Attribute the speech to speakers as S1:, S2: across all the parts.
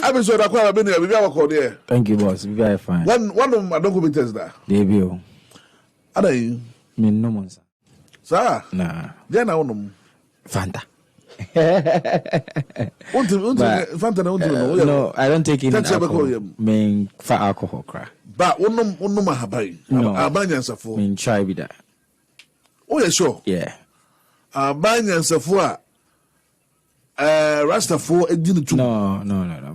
S1: Episode I been here. We got a there.
S2: Thank you, boss. We very fine.
S1: One of my documents there.
S2: Debut.
S1: Are you?
S2: Me no more.
S1: Sir?
S2: Nah.
S1: Then I want
S2: Fanta.
S1: Fanta
S2: no, I don't take in alcohol. Mean for alcohol crack.
S1: But one my habai.
S2: No.
S1: Abanyans for.
S2: Mean try with that.
S1: Oh yeah, sure.
S2: Yeah.
S1: Abanyans for. Rasta for a dinner too.
S2: No.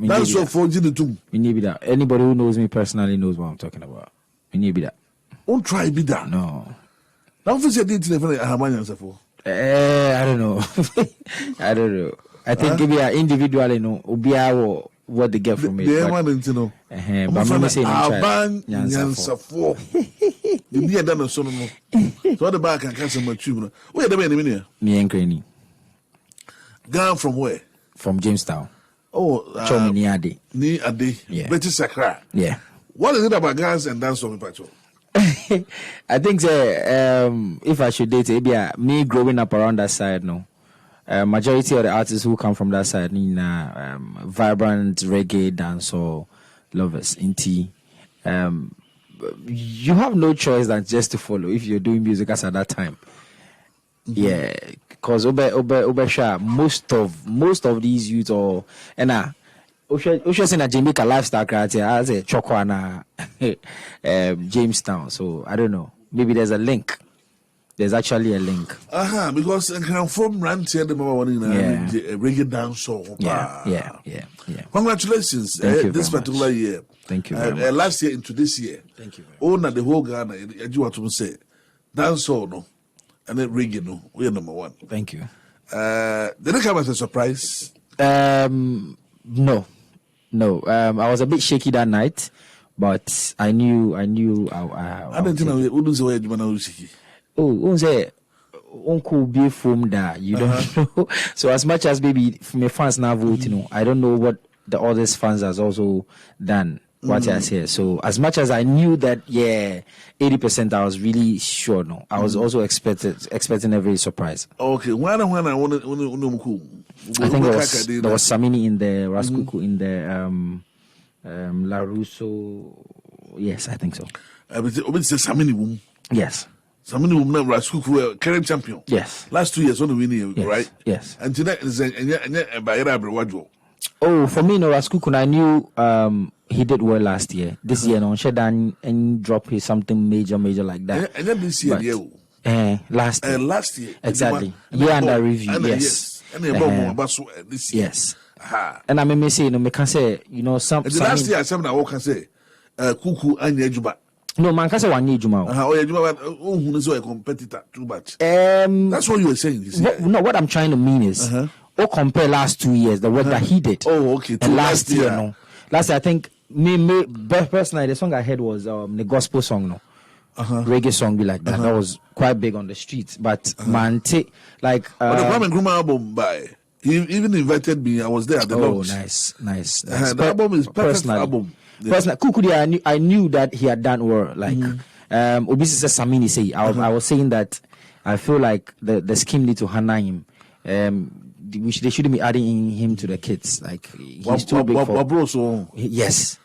S1: That's so for dinner too.
S2: We need that. Anybody who knows me personally knows what I'm talking about. We need that.
S1: Don't try be that.
S2: No.
S1: Now for say didn't for Abanyans for.
S2: I don't know. I don't know. I think maybe individually no obiawo what they get from it.
S1: They want to know.
S2: But I'm not saying
S1: Abanyans for. The near done so no. So the back and cancel my tube. Where the man?
S2: Me and Granny.
S1: Gone from where?
S2: From Jamestown.
S1: Oh,
S2: Ni Ade.
S1: Yeah. British Sakra.
S2: Yeah.
S1: What is it about guns and dancehall, Patrol?
S2: I think if I should date it, me growing up around that side, no. Majority of the artists who come from that side need vibrant reggae dancehall lovers in tea. You have no choice than just to follow if you're doing music as at that time. Mm-hmm. Yeah, because most of these youth or Osha in a Jamaica lifestyle criteria as a Chokwana Jamestown. So I don't know. Maybe there's a link. There's actually a link.
S1: Because I can from rant here the one in reggae dancehall.
S2: Yeah.
S1: Congratulations this particular year.
S2: Thank you very much.
S1: Last year into this year.
S2: Thank you very
S1: much. The whole Ghana, I do want to say dancehall no. And then reggae, no, we are number one.
S2: Thank you.
S1: Did it come as a surprise?
S2: No. I was a bit shaky that night, but I knew. I
S1: didn't know we wouldn't say you were shaky.
S2: Oh, say uncle be from that. You don't know. So as much as maybe my fans now voting, I don't know what the others fans has also done. What I say. So as much as I knew that, 80%, I was really sure. No, I was also expecting a very surprise.
S1: Okay, when I want
S2: I think there was Samini in the Raskuku in the La Russo. Yes, I think so.
S1: Samini
S2: yes.
S1: Samini woman Raskuku current champion.
S2: Yes.
S1: Last 2 years only winning, right?
S2: Yes.
S1: And today is
S2: Oh, for me, no Raskuku, I knew he did well last year. This year, no, Shedan and drop his something major like that.
S1: And then this year,
S2: last year, exactly. Under review, yes.
S1: And this year,
S2: yes. And I may say, me can say, some.
S1: Last year, some I can say, Kuku and Yajuba.
S2: No, man, can say one need Juma.
S1: Who is a competitor too much. That's what you were saying.
S2: No, what I'm trying to mean is, compare last 2 years, the work that he did.
S1: Oh, okay.
S2: And last year, no. Last year, I think me personally, the song I heard was the gospel song, no. Reggae song be like that. That was quite big on the streets. But man, like
S1: the Kwame Nkrumah album he even invited me. I was there at the launch.
S2: Nice.
S1: The album is perfect album.
S2: Personally, Kukudi, I knew that he had done well. Like Obisi Samini say, I was saying that I feel like the scheme need to honor him. They shouldn't be adding him to the kids. Like he's too big for. Yes.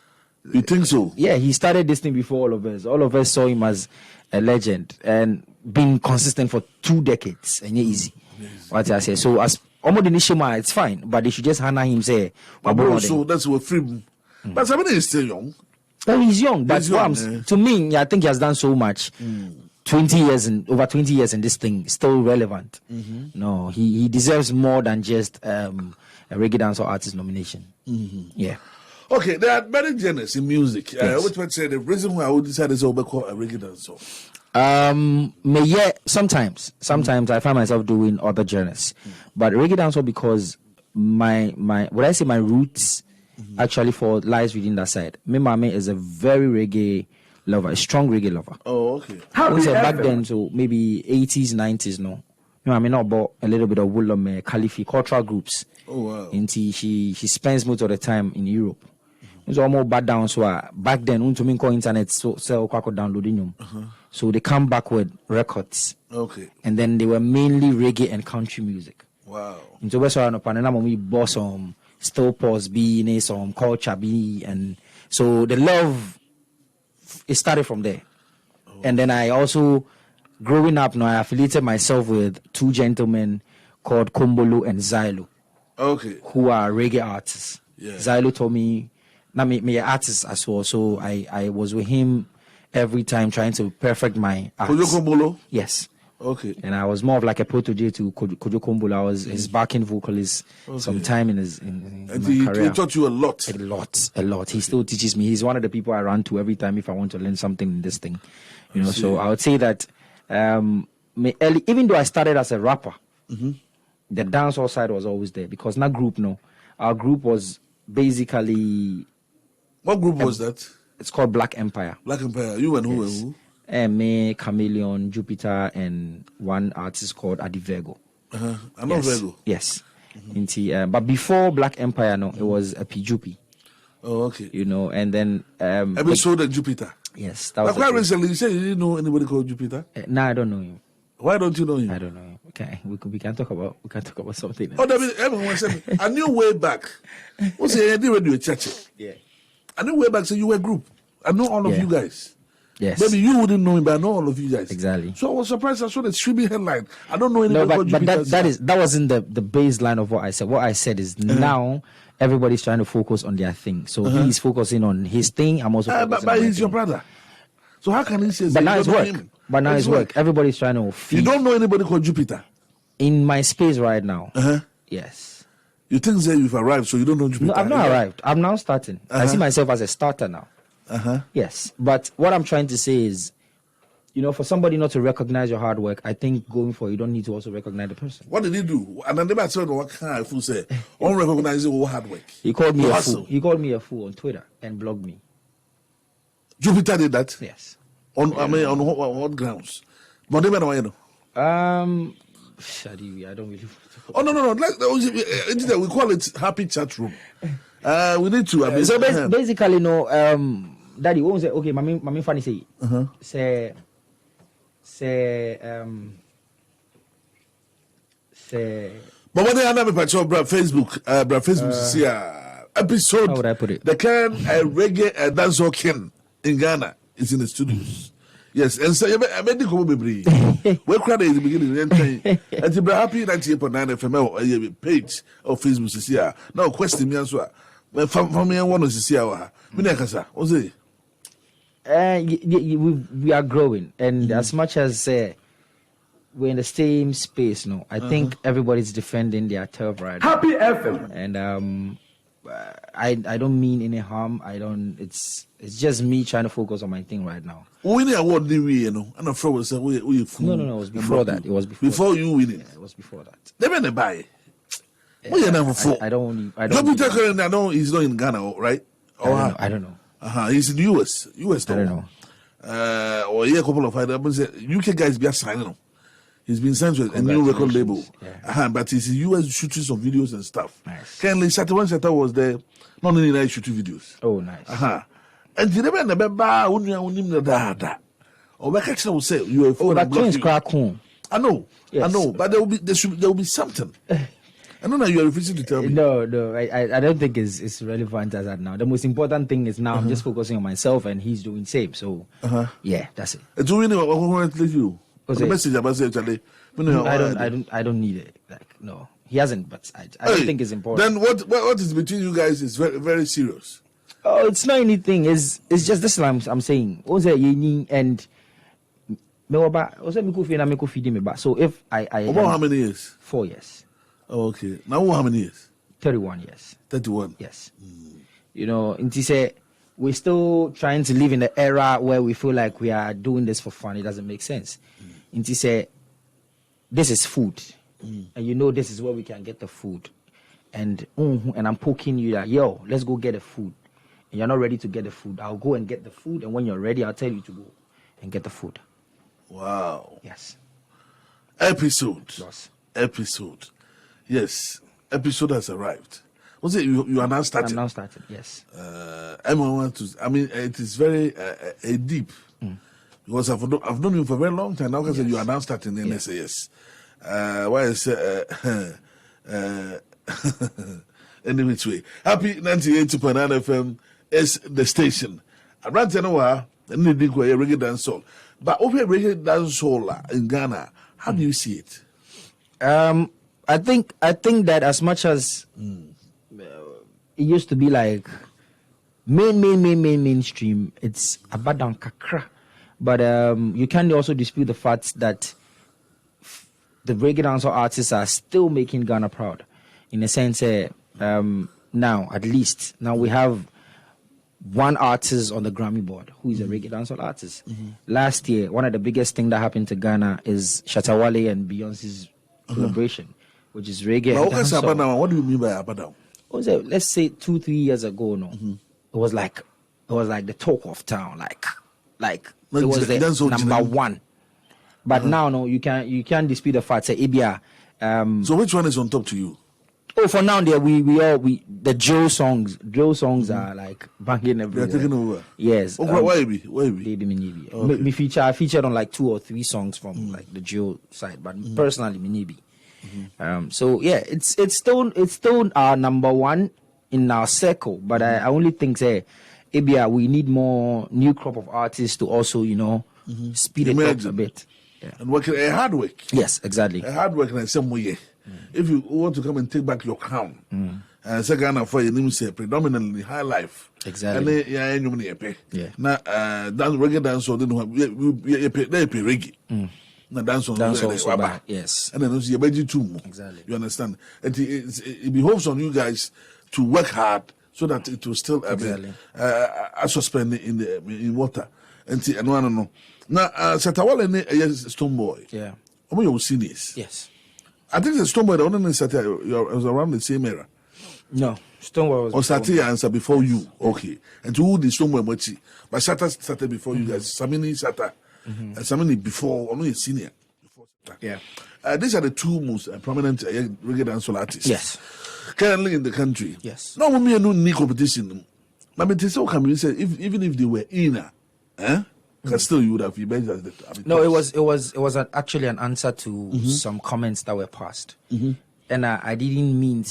S1: You think so?
S2: Yeah, he started this thing before all of us. All of us saw him as a legend and being consistent for 2 decades. And easy. What I say. So as Omo Denishima, it's fine, but they should just honor him. Say,
S1: so that's what free. But somebody is still young.
S2: Oh, he's young, but to me, I think he has done so much. 20 years and over 20 years in this thing, still relevant. No, he deserves more than just a reggae dancehall artist nomination. Yeah.
S1: Okay, there are many genres in music. Yes. Which one say the reason why I would decide is over called a reggae dancehall?
S2: Sometimes I find myself doing other genres, but reggae dancehall because my roots actually lies within that side. My mama is a very reggae lover, a strong reggae lover.
S1: Oh, okay.
S2: How was it back then? So maybe 80s, 90s, no. I mean, not bought a little bit of Woolome, Khalifi, cultural groups.
S1: Oh, wow.
S2: And she spends most of the time in Europe. It's almost bad down. So back then, when call internet, so downloading them. So they come back with records.
S1: Okay.
S2: And then they were mainly reggae and country music. Wow. Into West no panena we bought some still pause be some culture be, and so the love it started from there. And then I also, growing up now, I affiliated myself with two gentlemen called Kombolo and Zylo.
S1: Okay.
S2: Who are reggae artists.
S1: Yeah.
S2: Zylo told me, now me artist as well. So I was with him every time trying to perfect my art.
S1: Kojo Kombolo?
S2: Yes.
S1: Okay.
S2: And I was more of like a protege to Kojo Kombolo. I was his backing vocalist sometime in my career.
S1: He taught you a lot.
S2: A lot. He still teaches me. He's one of the people I run to every time if I want to learn something in this thing. You know, so I would say that even though I started as a rapper, the dancehall side was always there because our group was basically.
S1: What group was that?
S2: It's called Black Empire.
S1: Black Empire. You and who and who?
S2: Me, Chameleon, Jupiter, and one artist called Adivergo.
S1: I know Vergo.
S2: Yes. But before Black Empire, it was a Pijupi.
S1: Oh, okay.
S2: You know, and then
S1: Epixode and Jupiter.
S2: Yes,
S1: that was quite recently. You said you didn't know anybody called Jupiter.
S2: No, I don't know him.
S1: Why don't you know him?
S2: I don't know him. Okay, we can talk about something else.
S1: Oh, that means everyone said I knew way back. What's the idea when you were church?
S2: Yeah.
S1: I knew way back, so you were a group. I know all of you guys.
S2: Yes.
S1: Maybe you wouldn't know him, but I know all of you guys.
S2: Exactly.
S1: So I was surprised I saw the streaming headline. I don't know anybody called Jupiter.
S2: But that wasn't the baseline of what I said. What I said is now everybody's trying to focus on their thing. So he's focusing on his thing. I'm also focusing
S1: but
S2: on
S1: he's your brother. So how can he say?
S2: But now it's work. But now it's work. Everybody's trying to feed.
S1: You don't know anybody called Jupiter?
S2: In my space right now. Yes.
S1: You think that you've arrived, so you don't know Jupiter?
S2: No, I've not arrived. I'm now starting. I see myself as a starter now. Yes. But what I'm trying to say is, for somebody not to recognize your hard work, I think going for it, you don't need to also recognize the person.
S1: What did he do? And I never said what kind of fool say. Unrecognizing hard work.
S2: He called me a fool. He called me a fool on Twitter and blocked me.
S1: Jupiter did that?
S2: Yes.
S1: On what grounds? But they know.
S2: Shadi, I don't really.
S1: Oh no! We call it happy chat room. We need to.
S2: So basically, Daddy, what was it? Okay, my funny say. Say.
S1: But what they have a picture of Facebook, see episode.
S2: How would I put it?
S1: The can reggae dancehall king in Ghana is in the studios. Yes, and so I made the come be. We're crowded in the beginning. And to be happy 98.9 FM page of Facebook see now question me answer. From me one of see our. Minekasa, what's it?
S2: We are growing, and as much as we're in the same space, I think everybody's defending their turf right now.
S1: Happy FM,
S2: and I don't mean any harm. It's just me trying to focus on my thing right now.
S1: Winning award, and I'm afraid we say we fool.
S2: No, it was before that. It was
S1: before you winning.
S2: Yeah, it was before that.
S1: They went buy. I know he's not in Ghana, right?
S2: I don't know.
S1: He's in the US though.
S2: I don't know.
S1: Or a couple of items. UK guys be signing him. He's been signed to a new record label.
S2: Yeah.
S1: But he's in US shooting some videos and stuff.
S2: Nice.
S1: Currently, Saturday was there. Not only nice shooting videos.
S2: Oh, nice.
S1: And you never know that. Or back actually will say you are for
S2: that twins crack home.
S1: I know.
S2: Yes.
S1: I know. But there will be something. I don't know you are refusing to tell me.
S2: No, I don't think it's relevant as that now. The most important thing is now I'm just focusing on myself and he's doing same. So yeah, that's it.
S1: It's really what I want to you. The message about say today.
S2: I don't need it. Like no, he hasn't. But I don't think it's important.
S1: Then what is between you guys is very very serious.
S2: Oh, it's not anything. It's just this. I'm saying. And so if I
S1: about how many years?
S2: 4 years.
S1: Oh, okay. Now how many years?
S2: 31 years.
S1: 31.
S2: Yes. Inti say we're still trying to live in the era where we feel like we are doing this for fun. It doesn't make sense. Inti say this is food, and this is where we can get the food, and I'm poking you that let's go get the food, and you're not ready to get the food. I'll go and get the food, and when you're ready, I'll tell you to go and get the food.
S1: Wow.
S2: Yes.
S1: Episode.
S2: Yes.
S1: Episode. Yes. Episode has arrived. Was it you are now starting?
S2: I'm now starting. Yes.
S1: It is very deep because I've known you for a very long time. Now, I said you are now starting, and I say yes. Why I say Any which way. Happy 98.9 FM is the station. I ran to know and they did go a reggae dancehall. But over reggae dancehall in Ghana, how do you see it?
S2: I think that as much as it used to be like mainstream, it's abadan kakra. But you can also dispute the fact that the reggae dancehall artists are still making Ghana proud. In a sense, now at least we have one artist on the Grammy board who is a reggae dancehall artist. Last year, one of the biggest things that happened to Ghana is Shatta Wale and Beyonce's collaboration, which is reggae.
S1: What do you mean by Abadan?
S2: Let's say 2-3 years ago, it was like the talk of town, like it was the number one. But now, you can't dispute the fact that Ibia.
S1: So which one is on top to you?
S2: Oh, for now, there the Joe songs are like banging everywhere.
S1: They're taking over.
S2: Yes.
S1: Why be?
S2: Me featured on like 2 or 3 songs from like the Joe side, but personally, Minibi. So yeah, it's still our number one in our circle. But I only think Ibia, we need more new crop of artists to also speed it up a bit. Yeah.
S1: And working a hard work.
S2: Yes, exactly.
S1: A hard work in some way. If you want to come and take back your crown, second for your name say predominantly high life.
S2: Exactly.
S1: And
S2: yeah.
S1: Now dance reggae dance or didn't have they pay reggae. Now dance also bad. Yes. And then you budget too.
S2: Exactly.
S1: You understand? It behoves on you guys to work hard so that it will still suspend in water. And no. Now Shatta Wale is Stone Boy.
S2: Yeah.
S1: Your seniors.
S2: Yes.
S1: I think the Stone Boy, the one was around the same era.
S2: No, Stone Boy was.
S1: Or Sati answer before you. Okay. And to who the Stone Boy Mochi. But Shatta started before you guys. Samini Shatta. And Samini before, only a senior. Before Shatta.
S2: Yeah.
S1: These are the 2 most prominent reggae dancehall artists.
S2: Yes.
S1: Currently in the country.
S2: Yes.
S1: No, we no need competition. But me tell you, say even if they were in, because still you would have imagined that.
S2: No, it was actually an answer to some comments that were passed, and I didn't mean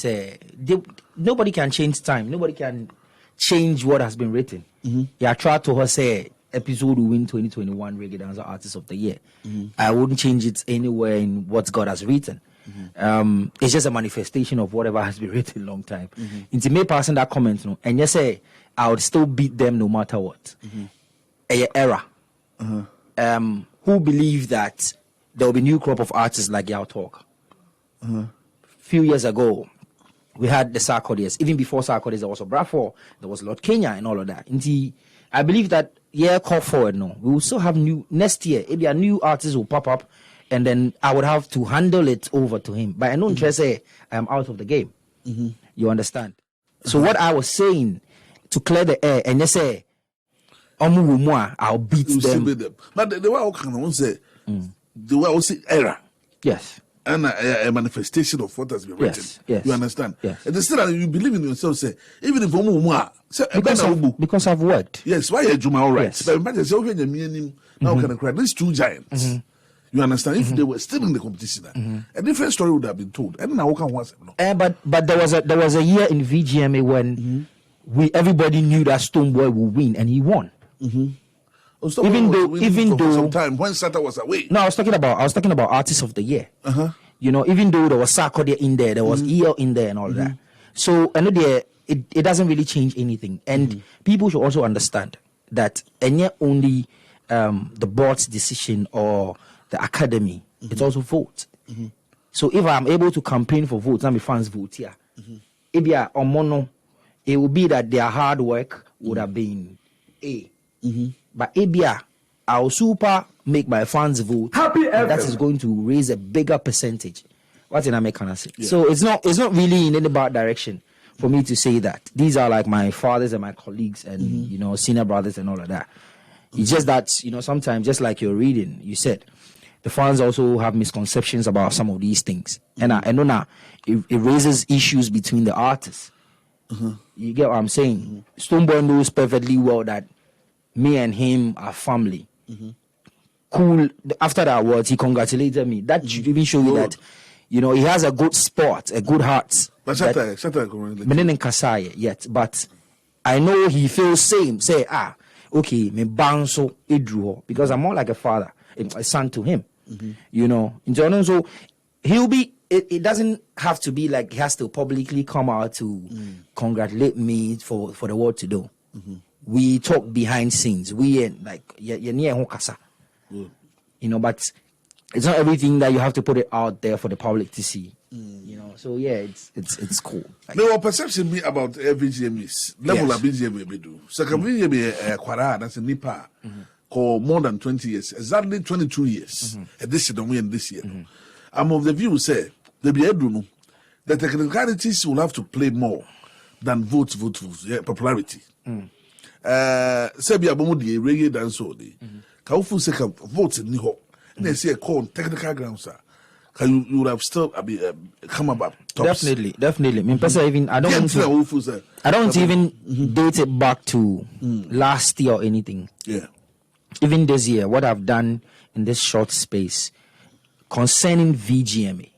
S2: nobody can change time, nobody can change what has been written. Yeah, I tried to her say Epixode will win 2021 Reggae Dancehall Artist of the Year. I wouldn't change it anywhere in what God has written. It's just a manifestation of whatever has been written long time. Into me passing that comment, and you say I would still beat them no matter what. Era. Who believe that there will be new crop of artists like Yao Talk. Few years ago, we had the Sarkodis. Even before Sarkodis, there was a Bradford, there was Lord Kenya and all of that. Indeed, I believe that call forward now. We will still have next year, maybe a new artist will pop up, and then I would have to handle it over to him. But I don't say I am out of the game. You understand? So what I was saying to clear the air, and they say, I'll beat them.
S1: But the way I can say, the way I say error.
S2: Yes.
S1: And a manifestation of what has been written.
S2: Yes.
S1: You understand?
S2: Yes.
S1: And still you believe in yourself, say, even if
S2: because I've worked.
S1: Yes, why are you all right?
S2: Yes.
S1: But imagine now can I cry? These 2 giants. You understand? If they were still in the competition, a different story would have been told. And now can once.
S2: But there was a year in VGMA when everybody knew that Stone Boy would win, and he won. Even though
S1: some time when Shatta was away.
S2: No, I was talking about Artist of the Year. Even though there was Sarkodie in there was EL in there and all that. So I know it doesn't really change anything. And people should also understand that only the board's decision or the academy, it's also vote. So if I'm able to campaign for votes, and my fans vote here, it will be that their hard work would have been A. But ABR, I'll super make my fans vote. That is going to raise a bigger percentage. What did I make can I say? Yeah. So it's not really in any bad direction for me to say that. These are like my fathers and my colleagues and senior brothers and all of that. It's just that sometimes, just like you're reading, you said the fans also have misconceptions about some of these things, and I know now it raises issues between the artists. You get what I'm saying? Stoneboy knows perfectly well that me and him are family. Cool. After the awards, he congratulated me. That should even show you that You know, he has a good sport, a good heart.
S1: But
S2: Kasai yet, but I know he feels same. Say, okay, me bounce idru because I'm more like a father, a son to him. You know, so he'll be. It doesn't have to be like he has to publicly come out to congratulate me for the world to do. We talk behind scenes. We ain't like you know, but it's not everything that you have to put it out there for the public to see. You know, so yeah, it's cool. Like,
S1: no perception me about VGM is level of VGM we do. So can VGM kwara that's a nipa for more than 20 years, exactly 22 years. And this year, and this year. I'm of the view say the technicalities will have to play more than votes, yeah, popularity. Sebi abomudi reggae dancehall de. Ka ufu se ka votes ni ho. And they say call technical grounds. You would have still come about tops.
S2: Definitely. I don't even date it back to last year or anything.
S1: Yeah.
S2: Even this year, what I've done in this short space concerning VGMA,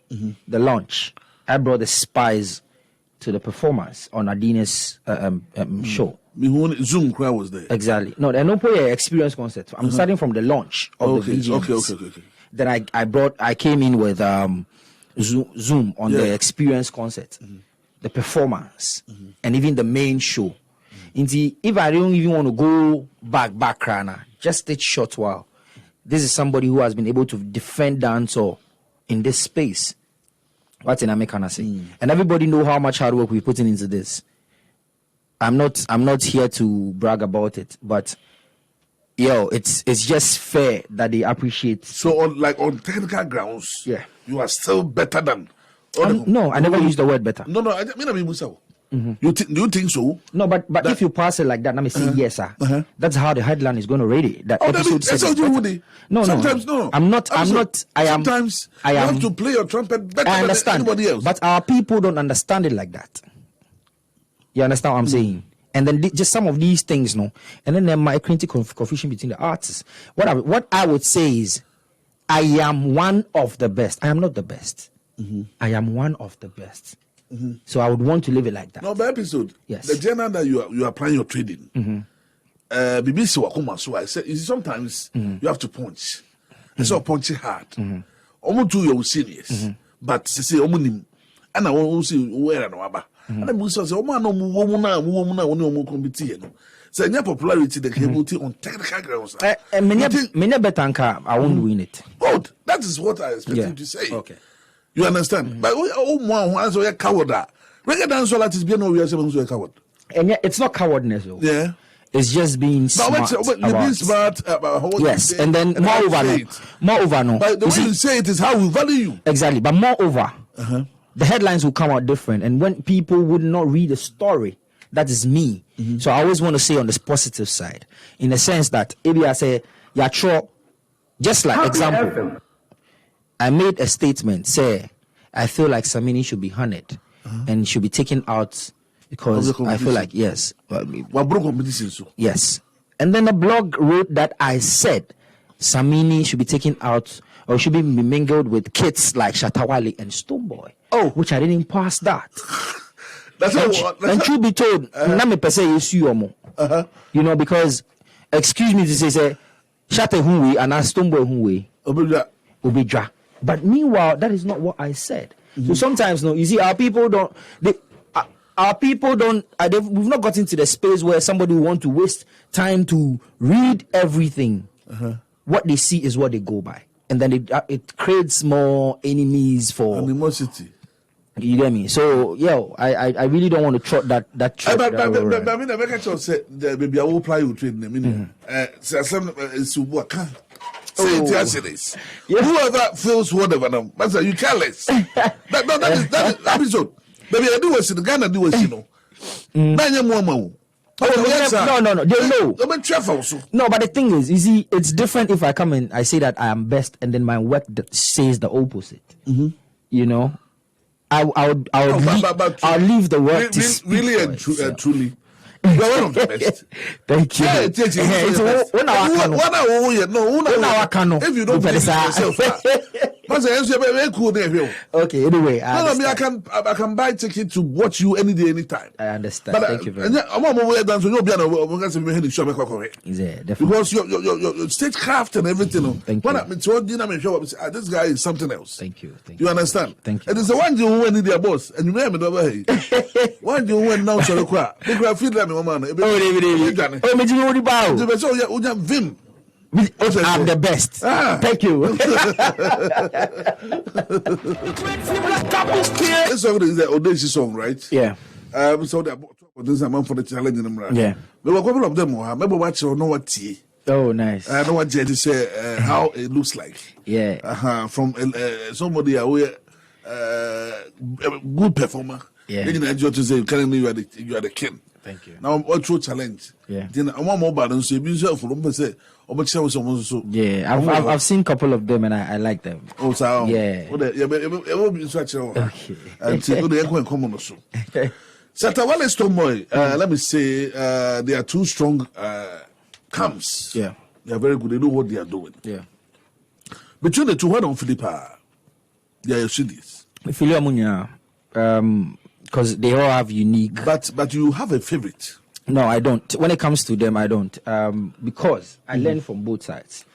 S2: the launch, I brought the spies to the performance on Adina's show.
S1: Zoom crowd was there.
S2: Exactly. No, there's no experience concert. I'm starting from the launch of the VGMA.
S1: Okay.
S2: Then I came in with Zoom on the experience concert, the performance, and even the main show. If I don't even want to go back, just a short while. This is somebody who has been able to defend dancehall in this space. What in American say? And everybody know how much hard work we're putting into this. I'm not here to brag about it, but it's just fair that they appreciate.
S1: So on technical grounds, you are still better than.
S2: No, I never used the word better.
S1: No, I mean Musa. Do you think so?
S2: No, but if you pass it like that, let me say yes, sir. That's how the headline is going to read it. That episode
S1: that's how you would. No. Sometimes no.
S2: I'm not.
S1: Sometimes you have to play your trumpet better than anybody else.
S2: But our people don't understand it like that. You understand what I'm saying? And then just some of these things, no. And then there might create confusion between the artists. What I would say is, I am one of the best. I am not the best. I am one of the best. So I would want to live it like that.
S1: No, by episode,
S2: yes.
S1: The genre that you are planning your trading. BBC wakuma so I said, sometimes you have to punch. It's so punchy hard. Almost two your serious, but say omunim, and I won't see where and waba. And I must say, woman, compete. So any popularity the capability on technical grounds.
S2: Many betanka, I won't win it.
S1: Good. That is what I expect you to say.
S2: Okay.
S1: You understand? But one a coward. Reggae dancehall artist be no we are saying a coward.
S2: And it's not cowardness though.
S1: Yeah.
S2: It's just being smart.
S1: You're being smart about
S2: yes, and then moreover, no.
S1: But the way you say it is how we value you.
S2: Exactly, but moreover, the headlines will come out different, and when people would not read the story, that is me. So I always want to say on this positive side, in the sense that maybe I say, yeah, sure. Just like example, I made a statement, say, I feel like Samini should be honored and should be taken out because I feel like, yes. Yes. And then the blog wrote that I said Samini should be taken out or should be mingled with kids like Shatawale and Stonebwoy. Oh, which I didn't pass that. And truth be told, you know, because, excuse me to say, Shate Hunwe and Stonebwoy Hunwe. But meanwhile, that is not what I said. So sometimes, no, you see, our people don't. We've not gotten to the space where somebody will want to waste time to read everything. What they see is what they go by, and then it creates more enemies for
S1: animosity.
S2: You get me? So, I really don't want to trot that track.
S1: But I mean, I said maybe I will apply you trade. I mean, say it as it is. Whoever feels whatever now, but you careless. That is episode. Baby, I do it in Ghana, do it, you know. No, they know. No, but the thing is, you see, it's different if I come and I say that I am best, and then my work says the opposite. You know, I'll leave the work to speak really and truly. You are one of the best.
S2: Thank you.
S1: If you don't believe yourself, Pastor, very cool there.
S2: Okay, anyway.
S1: I can buy ticket to watch you any day, anytime.
S2: I understand.
S1: But
S2: thank you very much.
S1: I'm going to you'll be because your stagecraft and everything.
S2: Thank you.
S1: This guy is something else.
S2: Thank you.
S1: You understand?
S2: Thank you.
S1: And it's the one you went in their boss, and you remember over here. One you went now, so the crowd. They could feel like my man. Vim.
S2: I'm the best. Thank you.
S1: This song is the audacious song, right?
S2: Yeah.
S1: So that this is a man for the challenge in them.
S2: Yeah.
S1: There were a couple of them. I remember watching or know what tea.
S2: Oh, nice.
S1: I know what Jerry say how it looks like.
S2: Yeah.
S1: From somebody aware, good performer.
S2: Yeah.
S1: Then I just say, currently you are the king.
S2: Thank you.
S1: Now, what true challenge?
S2: Yeah.
S1: Then I want more balance. So you say for them, say,
S2: yeah, I've seen a couple of them and I like them.
S1: Oh, so
S2: yeah.
S1: It will be such a
S2: okay.
S1: And see, they are common also. Satawale Stoneboy, let me say, they are two strong camps.
S2: Yeah.
S1: They are very good. They know what they are doing.
S2: Yeah.
S1: Between the two, why don't Philippa? They are cities.
S2: Because they all have unique.
S1: But you have a favorite.
S2: No, I don't. When it comes to them, I don't. Because I learn from both sides.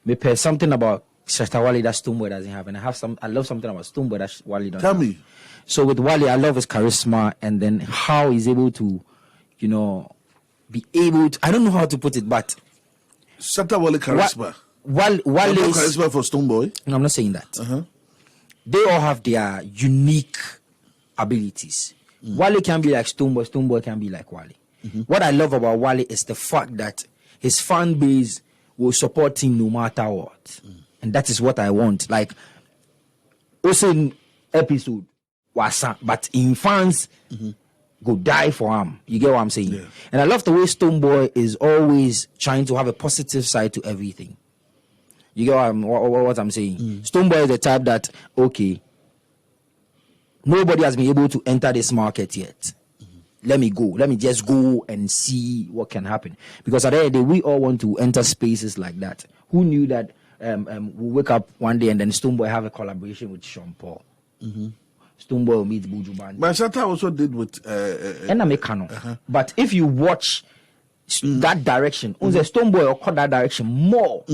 S2: Maybe something about Shatta Wale that Stoneboy doesn't have, and I love something about Stoneboy that Wale doesn't.
S1: Tell me.
S2: So with Wale, I love his charisma, and then how he's able to, be able to. I don't know how to put it, but
S1: Shatta Wale charisma.
S2: Wale
S1: charisma for Stoneboy.
S2: No, I'm not saying that. They all have their unique abilities. Wale can be like Stoneboy. Stoneboy can be like Wale. What I love about Wale is the fact that his fan base will support him no matter what. And that is what I want. Like, also in Epixode, but in fans, go die for him. You get what I'm saying? Yeah. And I love the way Stoneboy is always trying to have a positive side to everything. You get what I'm saying? Stoneboy is the type that, okay, nobody has been able to enter this market yet. Let me go. Let me just go and see what can happen. Because at the end of the day, we all want to enter spaces like that. Who knew that we'll wake up one day and then Stoneboy have a collaboration with Sean Paul? Stoneboy will meet Buju Banton.
S1: But Shatta also did with...
S2: But if you watch that direction, Stoneboy will cut that direction more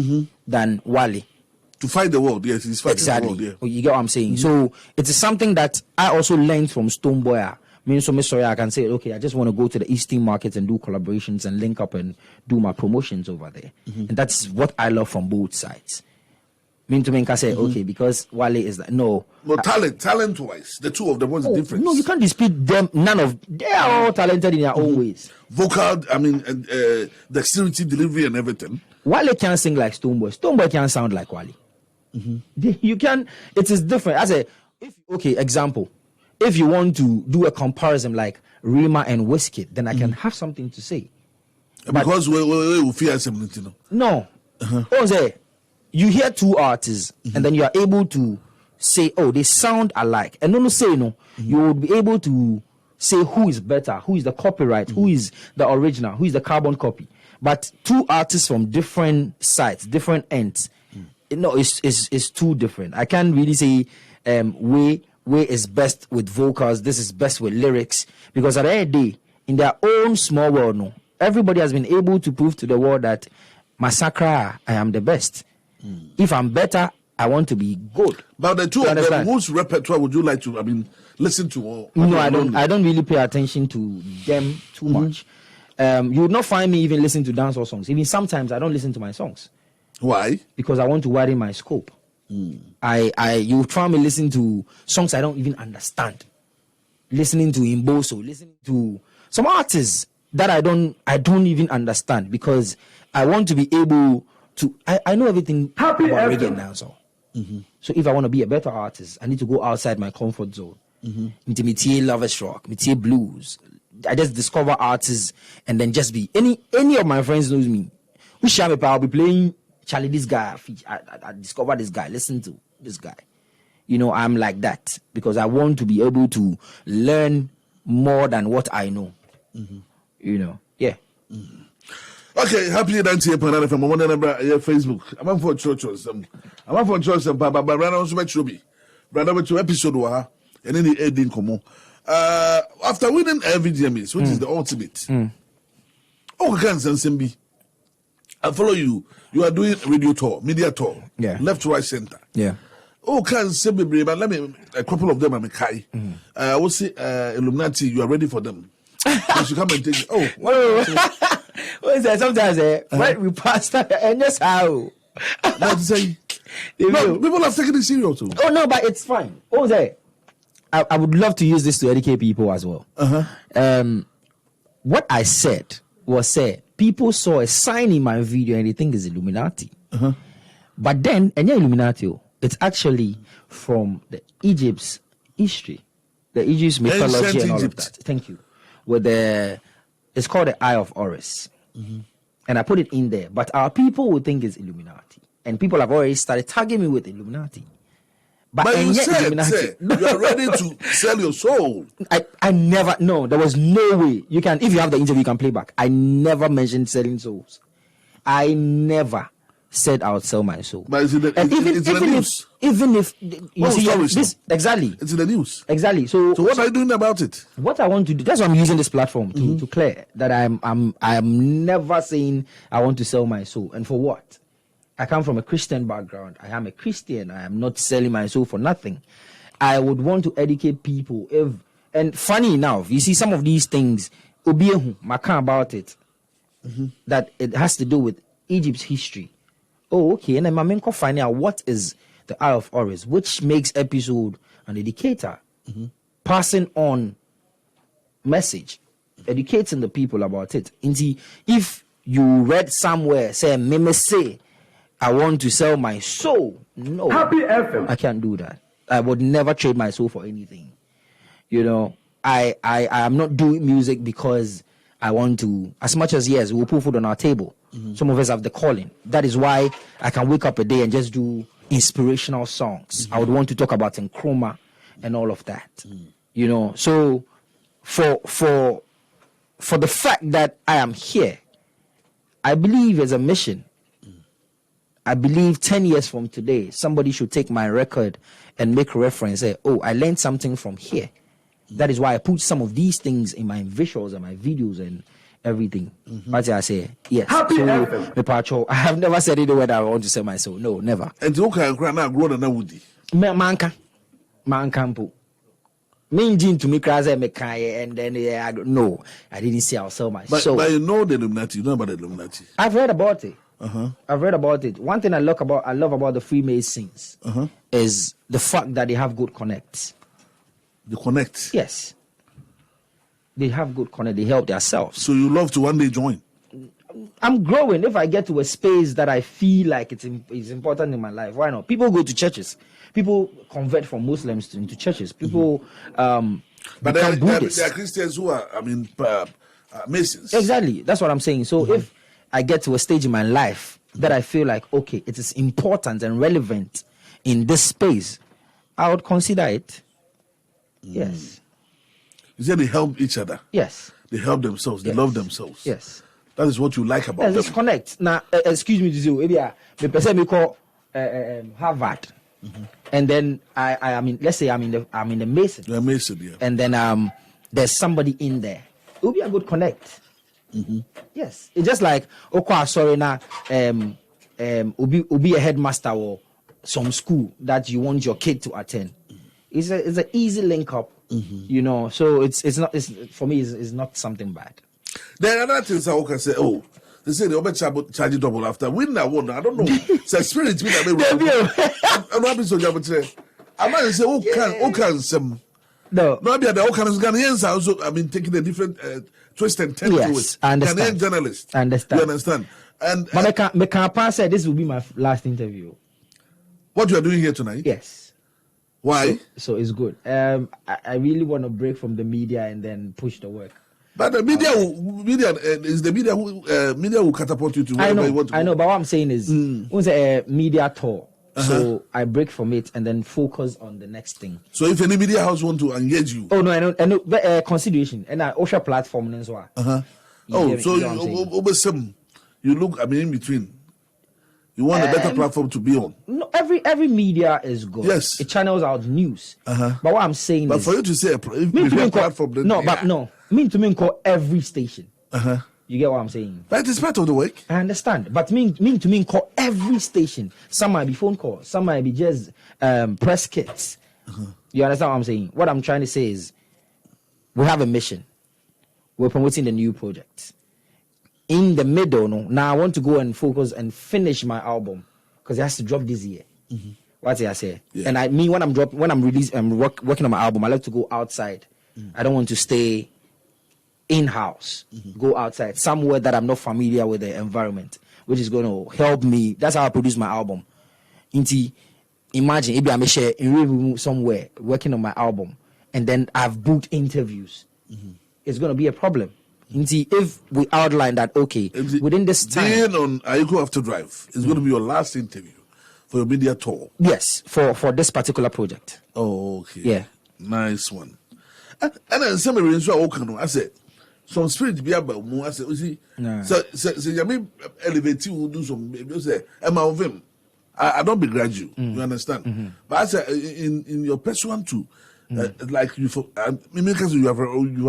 S2: than Wale.
S1: To fight the world, yes, he's fighting the world. Yeah.
S2: You get what I'm saying? So it is something that I also learned from Stoneboy. I can say, okay, I just want to go to the Eastern markets and do collaborations and link up and do my promotions over there. And that's what I love from both sides. Can say, okay, because Wale is like, no.
S1: No, talent-wise, the two of them, what's the difference?
S2: No, you can't dispute them. They are all talented in their own ways.
S1: Vocal, dexterity, delivery, and everything.
S2: Wale can't sing like Stoneboy. Stoneboy can't sound like Wale. You can. It is different. Example. If you want to do a comparison like Rima and Wizkid, then I can have something to say.
S1: Because we fear something.
S2: No. You hear two artists and then you are able to say, oh, they sound alike. And you would be able to say who is better, who is the copyright, who is the original, who is the carbon copy. But two artists from different sides, different ends, it's too different. I can't really say Way is best with vocals, this is best with lyrics, because at the end of the day, in their own small world, everybody has been able to prove to the world that Massacre, I am the best. If I'm better, I want to be good. But
S1: the two of them, whose repertoire would you like to listen to?
S2: No, I don't really pay attention to them too much. You would not find me even listening to dancehall songs. Even sometimes I don't listen to my songs.
S1: Why?
S2: Because I want to widen my scope. You try me listen to songs I don't even understand. Listening to Imboso, listening to some artists that I don't even understand, because I want to be able to. I know everything about reggae and dancehall. So if I want to be a better artist, I need to go outside my comfort zone. Into me lovers rock, me blues. I just discover artists and then just be any of my friends knows me. I'll be playing. Charlie, this guy, I discovered this guy. Listen to this guy. I'm like that because I want to be able to learn more than what I know. Yeah.
S1: Okay, happy 98.9 FM. I'm on Facebook. I'm for church. I'm for church. But brother also met Ruby. Brother went to episode wa, and then the ending come. After winning VGMAs, which is the ultimate. Oh, can't send I follow you. You are doing radio tour, media tour.
S2: Yeah.
S1: Left, right, center.
S2: Yeah.
S1: Oh, can't send me, but let me a couple of them. I'm a Kai. I will say Illuminati. You are ready for them. You should come and take. Oh,
S2: what is that? Sometimes when we pass that, and just how.
S1: Not to say. No, people have taken it serious too.
S2: Oh no, but it's fine. What was that? I would love to use this to educate people as well. What I said was people saw a sign in my video and they think it's Illuminati. But then, and yeah, Illuminati, it's actually from the Egypt's history, the Egypt's mythology
S1: Ancient
S2: and all
S1: Egypt.
S2: of that. Thank you. With it's called the Eye of Horus. And I put it in there. But our people would think it's Illuminati. And people have already started tagging me with Illuminati.
S1: But you said you are ready to sell your soul.
S2: I never, no, there was no way. You can, if you have the interview, you can play back. I never mentioned selling souls. I never said I would sell my soul.
S1: But it's in the news.
S2: Even if you see this, exactly.
S1: It's in the news.
S2: Exactly. So
S1: what are you doing about it?
S2: What I want to do, that's why I'm using this platform to clear that I'm never saying I want to sell my soul. And for what? I come from a Christian background. I am a Christian. I am not selling my soul for nothing. I would want to educate people. And funny enough, you see some of these things, about it, that it has to do with Egypt's history. Oh, okay. And then I'm finding out what is the Eye of Horus, which makes episode an educator, passing on message, educating the people about it. And if you read somewhere, say, Meme say, I want to sell my soul. No, Happy FM. I can't do that. I would never trade my soul for anything. You know, I am not doing music because I want to, as much as yes, we'll put food on our table. Some of us have the calling. That is why I can wake up a day and just do inspirational songs. I would want to talk about Nkrumah and all of that. You know, so for the fact that I am here, I believe as a mission. I believe 10 years from today, somebody should take my record and make reference, say, oh, I learned something from here. That is why I put some of these things in my visuals and my videos and everything. But I say, yes.
S1: Happy
S2: so, I have never said anywhere that I want to sell my soul. No, never.
S1: And you can now grow the Woody.
S2: Manka. Mean to me, and then no, I didn't say I'll sell my soul.
S1: But you know the Illuminati, you know about the Illuminati.
S2: I've read about it. I've read about it. One thing I love about the Freemasons is the fact that they have good connects.
S1: The connect?
S2: Yes. They have good connect. They help themselves.
S1: So you love to one day join?
S2: I'm growing. If I get to a space that I feel like it's important in my life, why not? People go to churches. People convert from Muslims into churches. People but
S1: there are Christians who are, Masons.
S2: Exactly. That's what I'm saying. So if I get to a stage in my life that I feel like, okay, it is important and relevant in this space, I would consider it. Yes.
S1: You said they help each other.
S2: Yes.
S1: They help themselves. They love themselves.
S2: Yes.
S1: That is what you like about them.
S2: Let's connect. Now, excuse me to say, maybe the person we call Harvard, and then I am in. Let's say I'm in the Mason.
S1: You're a Mason, yeah.
S2: And then there's somebody in there. It will be a good connect. Yes, it's just like sorry now. Will be a headmaster or some school that you want your kid to attend. It's an easy link up, you know. So it's not for me. It's not something bad.
S1: There are other things I can say. Oh, they say they will charge double after win that one. I don't know. It's a spirit. I'm not happy so you I might say who can some. No, maybe the Ghanaians are also taking a different twist and turn to it.
S2: I understand.
S1: Ghanaian journalist.
S2: I understand.
S1: You understand? And
S2: but me can't say this will be my last interview.
S1: What you are doing here tonight?
S2: Yes.
S1: Why?
S2: So it's good. I really want to break from the media and then push the work.
S1: But the media is the media who catapult you to wherever you want to go.
S2: I know, but what I'm saying is, it's a media tour. So I break from it and then focus on the next thing.
S1: So if any media house want to engage you,
S2: I know, but consideration and OSHA platform as well.
S1: So you you look, in between. You want a better platform to be on.
S2: No, every media is good.
S1: Yes.
S2: It channels out news. But what I'm saying
S1: but
S2: is,
S1: for you to say a platform,
S2: mean to call every station. You get what I'm saying?
S1: But it's part of the work.
S2: I understand. But mean to call every station. Some might be phone calls. Some might be just press kits. You understand what I'm saying? What I'm trying to say is, we have a mission. We're promoting the new project. In the middle, now I want to go and focus and finish my album because it has to drop this year. What did I say?
S1: Yeah.
S2: And when I'm working on my album, I like to go outside. I don't want to stay in-house. Go outside somewhere that I'm not familiar with the environment, which is going to help me. That's how I produce my album. Imagine if I'm in somewhere working on my album, and then I've booked interviews. It's going to be a problem. If we outline that, okay, within this time,
S1: being on Ayekoo After Drive is going to be your last interview for your media tour.
S2: Yes, for this particular project.
S1: Oh, okay.
S2: Yeah,
S1: nice one. And then some of the I said, some spirit be about more. I said, you see, so you may elevate you, do some. You say, I'm out of him. I don't begrudge you. You understand? But I said, in your personal too. Like you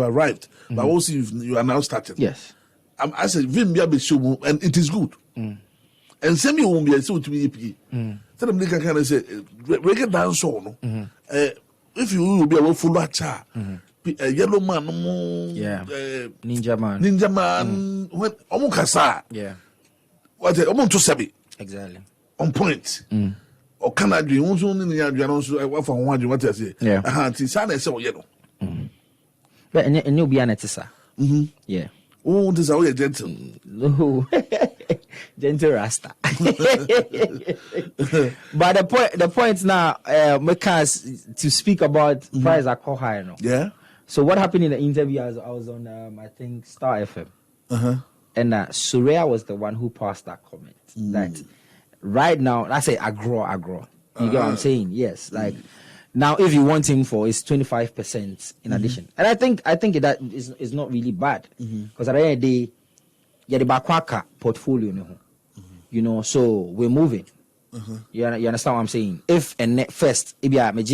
S1: arrived, but also you are now starting.
S2: Yes.
S1: I said, Vim be a show, and it is good. And send me won't be a so to me. Tell them they can kind of say, reggae dancehall. If you will be a full a yellow man,
S2: ninja
S1: man, when Omukasa, what a to Sabi,
S2: exactly
S1: on point. Or can I do also in the also for one what I say? Sana so yellow.
S2: But and you'll be an etisa. Yeah.
S1: Oh, this is all gentle.
S2: No, gentle Rasta. But the point now, because to speak about price are call higher now.
S1: Yeah.
S2: So what happened in the interview? I was on, I think Star FM, and Surya was the one who passed that comment that. Right now, I say agro. You get what I'm saying? Yes. Like now, if you want him for, it's 25% in addition, and I think that is not really bad because at the end of the day, yeah, the Bakwaka portfolio, you know. So we're moving. You understand what I'm saying? If and net first, if you have 5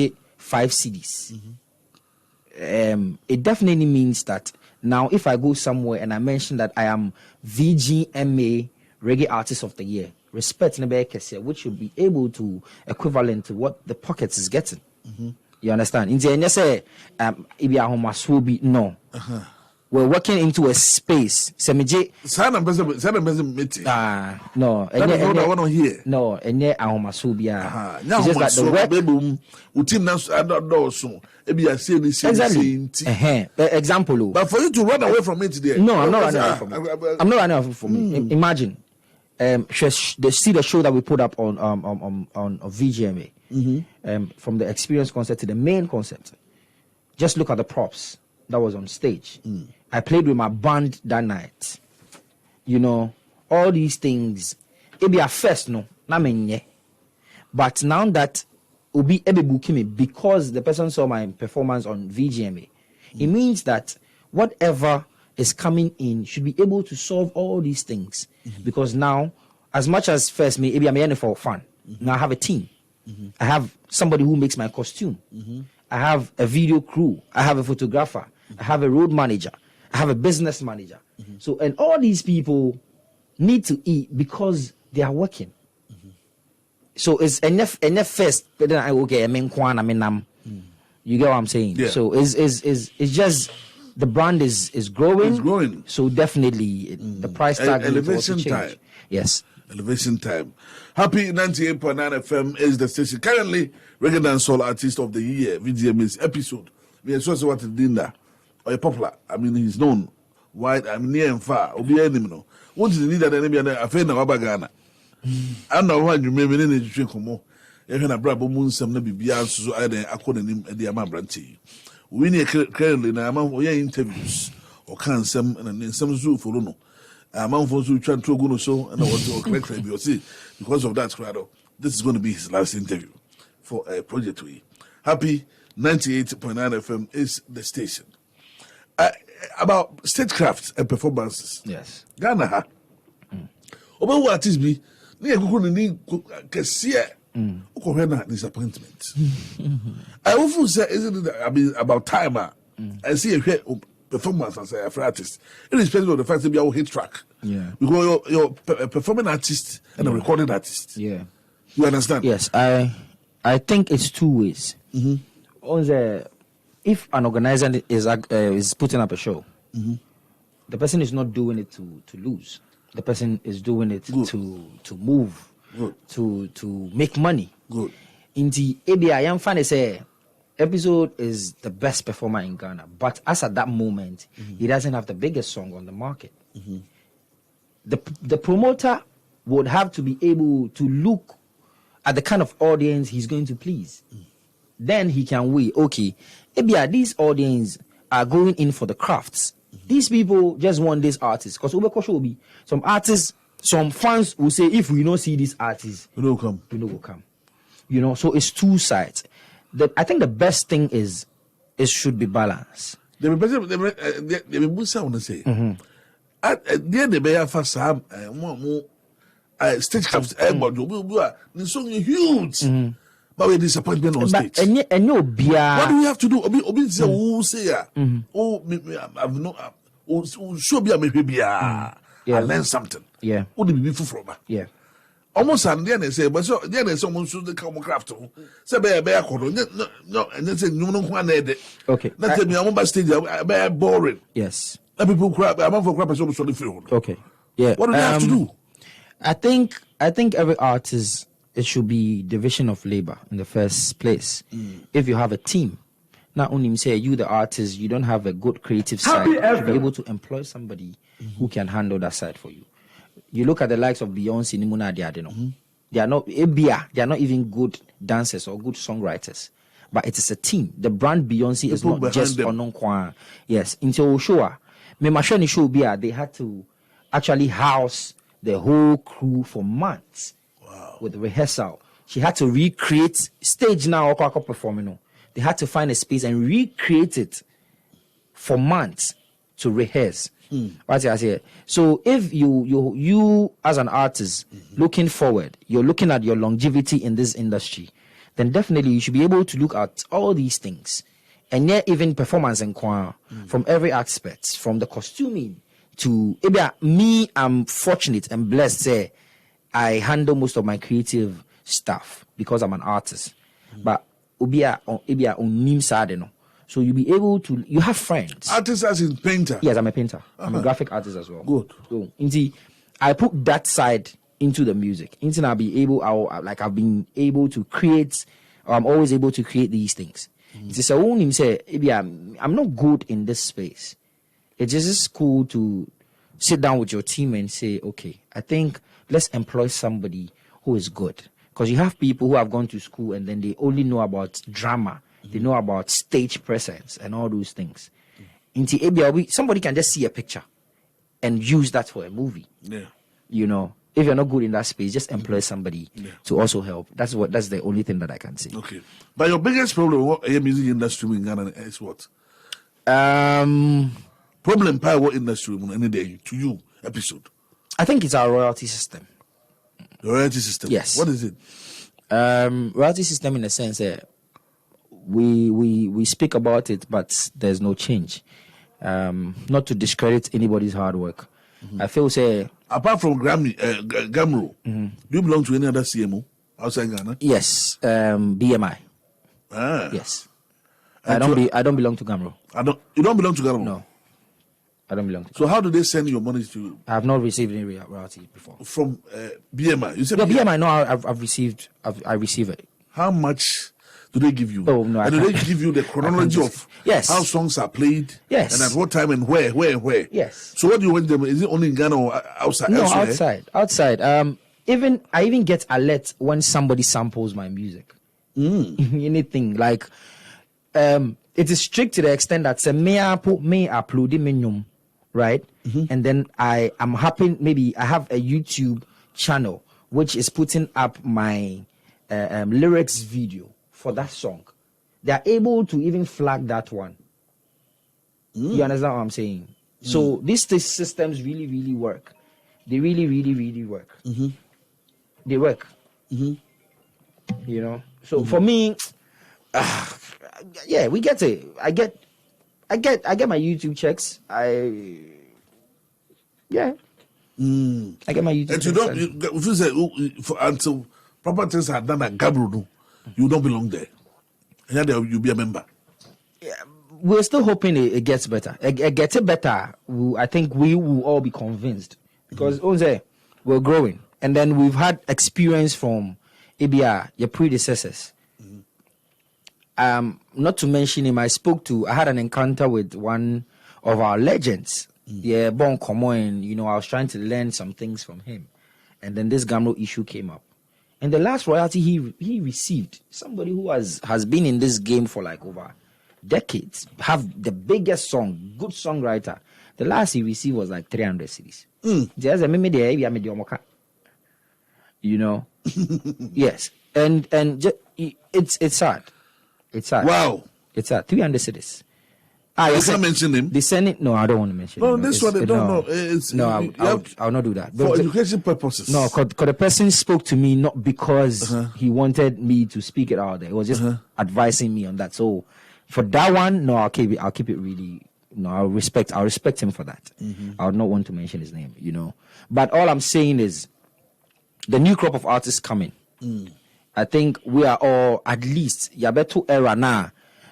S2: CDs, it definitely means that now if I go somewhere and I mention that I am VGMA Reggae Artist of the Year. Respect which will be able to equivalent to what the pockets is getting. You understand? In the say, no. We're working into a space. No.
S1: No, I want to hear.
S2: No, and yet I must be
S1: now. Just like the
S2: work. Example.
S1: But for you to run away from it today.
S2: No, I'm not running away from it. I'm not running away from it. Imagine. See the show that we put up on VGMA, from the experience concept to the main concept. Just look at the props that was on stage. I played with my band that night. You know, all these things. It be a first, no, but now that Obi Ebe Bukimi, because the person saw my performance on VGMA, it means that whatever is coming in should be able to solve all these things because now, as much as first me, maybe I'm in it for fun. Now I have a team. I have somebody who makes my costume. I have a video crew. I have a photographer. I have a road manager. I have a business manager. So, and all these people need to eat because they are working. So it's enough first, but then I will get you get what I'm saying?
S1: Yeah.
S2: So it's just the brand is growing.
S1: It's growing.
S2: So definitely the price tag
S1: elevation time.
S2: Yes.
S1: Elevation time. Happy 98.9 FM is the station. Currently, Reggae Dancehall Artist of the Year, VGMA's Epixode. We are so what did that. Or popular. I mean, he's known wide. I'm near and far. Obi enemy. What is the need that enemy? I feel no Abagana. I know why you may be in the drink. Even a brabo moon some never be answered. I then according him at the Amabranti. We need currently now among interviews or can some and then some zoo for Luno. Among those who try to go so and I want to correct you see because of that crowd. This is going to be his last interview for a project we. Happy 98.9 FM is the station. About stagecraft and performances.
S2: Yes.
S1: Ghana. Oba who artist be, near Google ni Cassia, Okohena disappointment. I often say, isn't it about time? I see a performance as a artist, irrespective of the fact that you are hit track.
S2: Yeah.
S1: Because you're a performing artist and a recording artist.
S2: Yeah.
S1: You understand?
S2: Yes, I think it's two ways. On the, if an organizer is putting up a show, the person is not doing it to lose. The person is doing it to move, to make money.
S1: Good.
S2: In the ABI, I am funny say Epixode is the best performer in Ghana, but as at that moment, he doesn't have the biggest song on the market. The promoter would have to be able to look at the kind of audience he's going to please. Then he can weigh, okay, maybe these audience are going in for the crafts. These people just want this artist. Because some artists, some fans will say, if we don't see this artist,
S1: We don't come.
S2: we don't go come. You know, so it's two sides. I think the best thing is it should be balanced.
S1: They be say. At the end of the day, for some, more stage craft, the song is huge. But we're disappointment on stage.
S2: And no
S1: What do we have to do? Obi say, who say, I've not, show me maybe I learn something.
S2: Yeah.
S1: What do we from?
S2: Yeah.
S1: Almost and then they say, but so then there's someone should the come craft. Say, bear, no, and then say, no,
S2: Okay.
S1: Not tell me, I'm on stage, bear boring.
S2: Yes.
S1: People crap, I'm on for crap, so the field.
S2: Okay. Yeah.
S1: What do we have to do?
S2: I think every artist, it should be division of labor in the first place. If you have a team, not only say you the artist, you don't have a good creative side, you should be able to employ somebody who can handle that side for you. You look at the likes of Beyonce, Nimuna, they are not they are not even good dancers or good songwriters, but it is a team. The brand Beyonce is not just on. Yes, until show me machine show they had to actually house the whole crew for months. With rehearsal. She had to recreate stage now performing. They had to find a space and recreate it for months to rehearse. What I say. So if you as an artist looking forward, you're looking at your longevity in this industry, then definitely you should be able to look at all these things. And yet even performance and choir from every aspect, from the costuming to me, I'm fortunate and blessed say I handle most of my creative stuff because I'm an artist. But ubia on nim side no. So you'll be able to you have friends.
S1: Artist as in painter.
S2: Yes, I'm a painter. I'm a graphic artist as well.
S1: Good.
S2: So I put that side into the music. I've been able to create I'm always able to create these things. It's a him say I'm not good in this space. It's just cool to sit down with your team and say, okay, I think let's employ somebody who is good. Because you have people who have gone to school and then they only know about drama. They know about stage presence and all those things. Somebody can just see a picture and use that for a movie.
S1: Yeah.
S2: You know, if you're not good in that space, just employ somebody to also help. That's the only thing that I can say.
S1: Okay. But your biggest problem with the music industry in Ghana is what? Problem by what industry any day to you Epixode?
S2: I think it's our royalty system.
S1: The royalty system?
S2: Yes.
S1: What is it?
S2: Royalty system in the sense that we speak about it, but there's no change. Not to discredit anybody's hard work. I feel say
S1: apart from Gamro, do you belong to any other CMO outside Ghana?
S2: Yes, BMI. Yes. I don't belong to Gamro.
S1: You don't belong to Gamro?
S2: No. I don't belong to.
S1: So how do they send your money to?
S2: I have not received any royalty before.
S1: From BMI? You said
S2: no, BMI. No, I've received. I receive it.
S1: How much do they give you?
S2: Oh no!
S1: And do they give you the chronology of how songs are played?
S2: Yes.
S1: And at what time and where?
S2: Yes.
S1: So what do you want them? Is it only in Ghana or outside?
S2: No,
S1: elsewhere?
S2: outside. I even get alert when somebody samples my music. Anything like it is strict to the extent that say may upload minimum, right? And then I am happy. Maybe I have a YouTube channel which is putting up my lyrics video for that song. They are able to even flag that one. You understand what I'm saying? So these systems really, really work. they really, really, really work. They work. You know. So for me, yeah, we get it. I get my YouTube checks. I get my YouTube.
S1: And
S2: checks.
S1: if you say until proper things are done at Gabru, you don't belong there. And then you'll be a member.
S2: Yeah, we're still hoping it gets better. It gets better. I think we will all be convinced because we're growing, and then we've had experience from ABR, your predecessors. Not to mention him, I had an encounter with one of our legends. Yeah, Bon Common, you know, I was trying to learn some things from him. And then this Gamro issue came up. And the last royalty he received, somebody who has been in this game for like over decades, have the biggest song, good songwriter. The last he received was like 300 cedis. You know? Yes. And it's sad. It's sad.
S1: Wow.
S2: It's sad. 300 cedis.
S1: You can't mention him.
S2: The Senate? No, I don't want to mention him.
S1: This one,
S2: I'll not do that.
S1: For education purposes.
S2: No, because the person spoke to me not because he wanted me to speak it out there. He was just advising me on that. So for that one, no, I'll keep it really. No, I'll respect him for that. I'll not want to mention his name, you know. But all I'm saying is the new crop of artists coming. I think we are all at least Yabeto era now.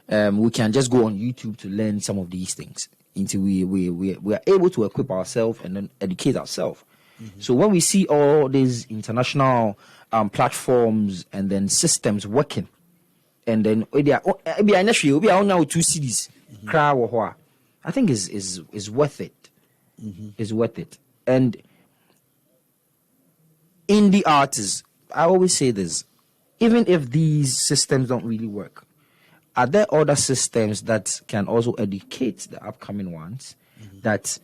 S2: We can just go on YouTube to learn some of these things until we are able to equip ourselves and then educate ourselves. So when we see all these international platforms and then systems working, and then maybe now 2 cities, I think is worth it. Is worth it. And indie artists, I always say this, even if these systems don't really work, are there other systems that can also educate the upcoming ones that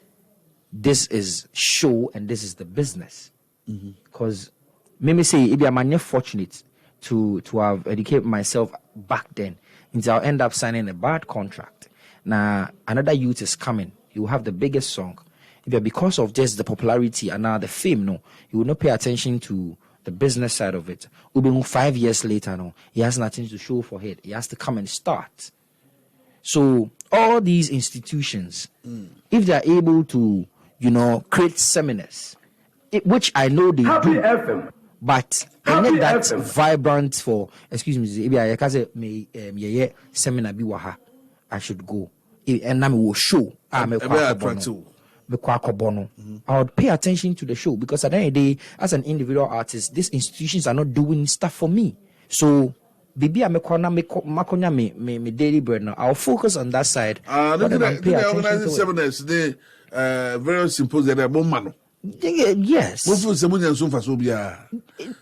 S2: this is show and this is the business? Because maybe say if I'm fortunate to have educated myself back then, until I'll end up signing a bad contract. Now another youth is coming. He will have the biggest song. If because of just the popularity and now the fame, no, he will not pay attention to the business side of it. 5 years later, no, he has nothing to show for it. He has to come and start. So all these institutions, if they are able to, you know, create seminars, which I know they do, but I need that vibrant for. Excuse me, if I can say seminar be waha, I should go, and I will show. I'm attractive. I would pay attention to the show because at the end of the day, as an individual artist, these institutions are not doing stuff for me. So, baby, I'm me daily bread now. I'll focus on that side.
S1: They organize seminars. They very symposium.
S2: Yes.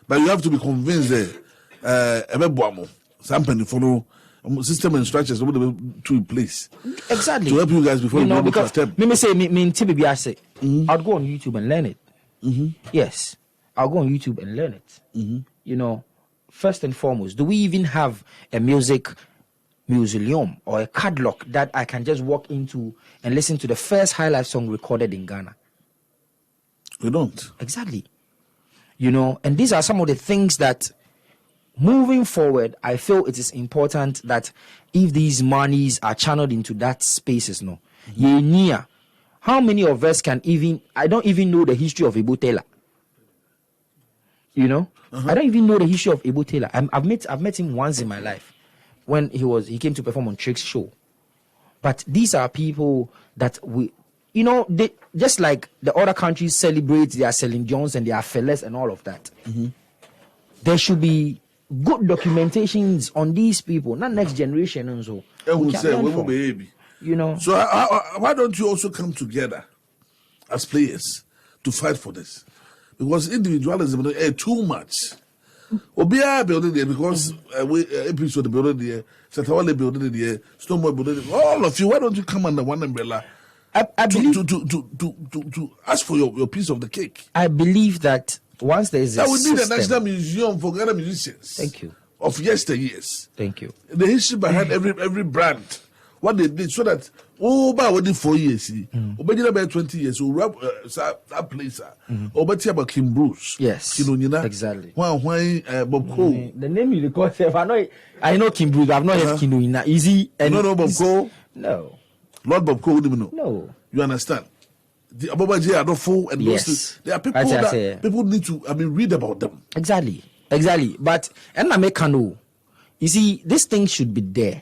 S1: But you have to be convinced that something follow system and structures to in place.
S2: Exactly.
S1: To help you guys before you go to attempt.
S2: Me say I say I'll go on YouTube and learn it. Yes. I'll go on YouTube and learn it. You know, first and foremost, do we even have a music museum or a catalog that I can just walk into and listen to the first high life song recorded in Ghana?
S1: We don't.
S2: Exactly. You know, and these are some of the things that moving forward, I feel it is important that if these monies are channeled into that spaces, no, how many of us can even? I don't even know the history of Ebo Taylor. You know, I don't even know the history of Ebo Taylor. I've met him once in my life when he came to perform on Trick's show. But these are people that they just like the other countries celebrate their Celine Dions and their Feles and all of that. There should be good documentations on these people, not next generation and so. You know.
S1: So why don't you also come together as players to fight for this? Because individualism is too much. Obia building there because Epixode building there, Chatroom building there, Stoneboy building there. All of you, why don't you come under one umbrella?
S2: I believe
S1: to ask for your piece of the cake.
S2: I believe that once there is a
S1: we need
S2: system,
S1: a national museum for Ghana musicians.
S2: Thank you.
S1: Of yesteryears.
S2: Thank you.
S1: The history behind every brand what they did so that about waiting 4 years, about 20 years, so rap that place, about about Kim Bruce,
S2: yes, exactly.
S1: Why Bob Cole?
S2: The name you call self, I know Kim Bruce. I've not heard Kinuina. Easy and
S1: no Bob Cole.
S2: No,
S1: Lord Bob Cole,
S2: no.
S1: You understand? The Ababa J are not full, and
S2: yes,
S1: there are people that people need to read about them.
S2: Exactly. But and I make know. You see, this thing should be there.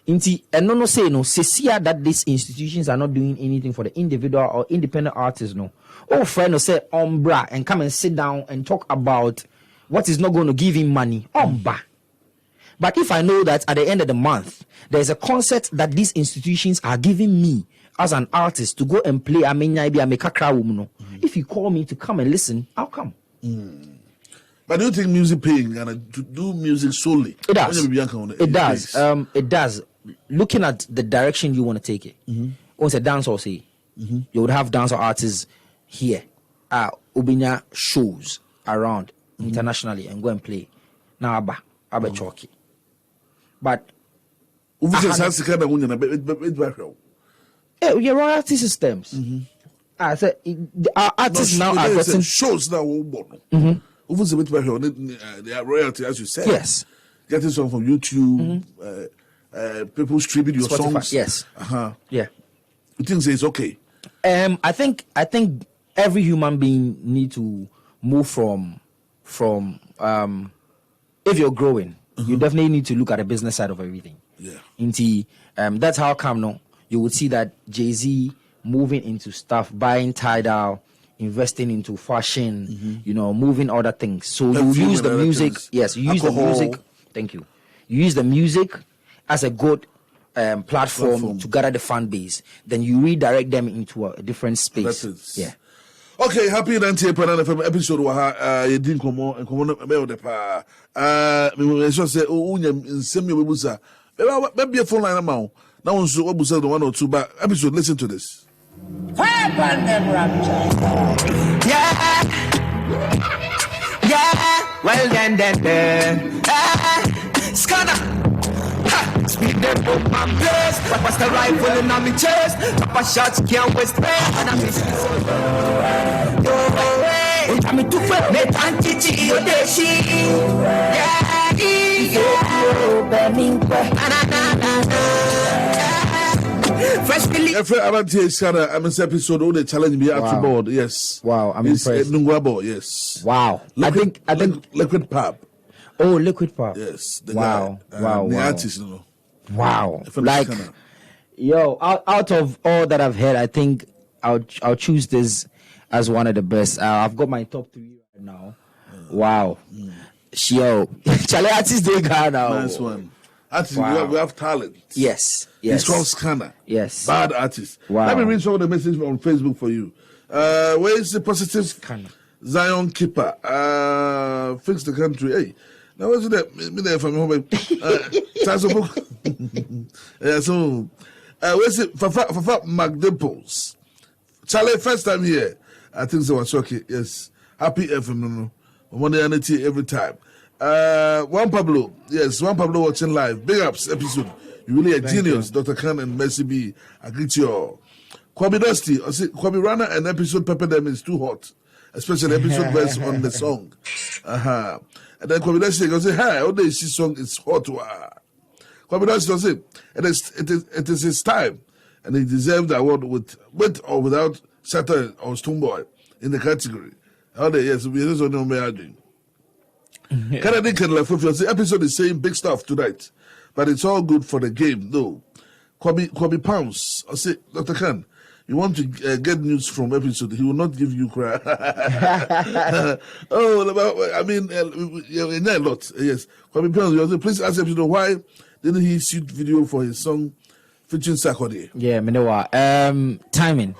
S2: And no say no. Say that these institutions are not doing anything for the individual or independent artists. No. Oh, friend, no say umbra and come and sit down and talk about what is not going to give him money. Umba. But if I know that at the end of the month there is a concert that these institutions are giving me as an artist to go and play, if you call me to come and listen, I'll come.
S1: But do you think music paying and to do music solely?
S2: It does. It does. It does. Looking at the direction you want to take it. Once a dancehall say, you would have dancehall artists here. Ubinya shows around internationally and go and play. Now Abba Chalky. But your royalty systems. I said our artists now are getting
S1: shows now. Their royalty, as you said.
S2: Yes.
S1: Getting some from YouTube. People streaming your
S2: Spotify,
S1: songs.
S2: Yes. Yeah.
S1: You think it's okay?
S2: I think every human being need to move from if you're growing, you definitely need to look at the business side of everything.
S1: Yeah.
S2: That's how come no. You would see that Jay-Z moving into stuff, buying Tidal, investing into fashion, moving other things. So you use the music. Yes, you use the music. Thank you. You use the music as a good platform to gather the fan base. Then you redirect them into a different space. Yeah.
S1: Okay, happy 98.9 FM episode wa you didn't come on and come on about the pa. We just say in semi busa. Maybe a phone line amount. Now on so busa the 1 or 2 but episode listen to this.
S3: Yeah. Well then. Scanner. Speed them up my place. What's the rifle in my chest? Papa shots can't waste me. And I'm missing so I'm in too far. Me can't teach you the shit. Fresh Billy.
S1: If I want to say I'm in episode all the challenge me after board. Yes.
S2: Wow, I'm impressed.
S1: Nungwabo, yes.
S2: Wow. I think
S1: liquid pop.
S2: Oh, liquid pop.
S1: Yes.
S2: Wow.
S1: The artist,
S2: Wow. Like, yo, out of all that I've heard, I think I'll choose this as one of the best. I've got my top 3 right now. Wow. Yo, Charlie artist they got now.
S1: Nice one. Artist, we have talent.
S2: Yes.
S1: It's called Scanner.
S2: Yes.
S1: Bad artist.
S2: Wow.
S1: Let me read some of the messages on Facebook for you. Where is the positive
S2: Scanner.
S1: Zion keeper? Fix the country. Hey. Now what's that? Me there from home. So where's it? Fafa McDimples. Charlie, first time here. I think so was okay. Yes. Happy FM no. Monday and every time. Juan Pablo. Yes, Juan Pablo watching live. Big ups episode. You really a genius, Dr. Khan and Mercy B. I greet you all. Kwame Dusty. I say Kwame Rana and episode Pepper Them is too hot. Especially episode verse on the song. And then Kwame Dusty goes, hey, all this song is hot. Kwame Dusty goes, it is his time. And he deserved the award with or without Saturn or Stoneboy in the category. Yes, we just don't know what I'm doing. Kennedy the episode is saying big stuff tonight, but it's all good for the game, though. Kwame Pounds, I say, Dr. Khan, you want to get news from episode, he will not give you cry. I mean, a lot. Yes. Kwame Pounds, please ask episode why didn't he shoot video for his song featuring Sarkodie?
S2: Yeah, timing.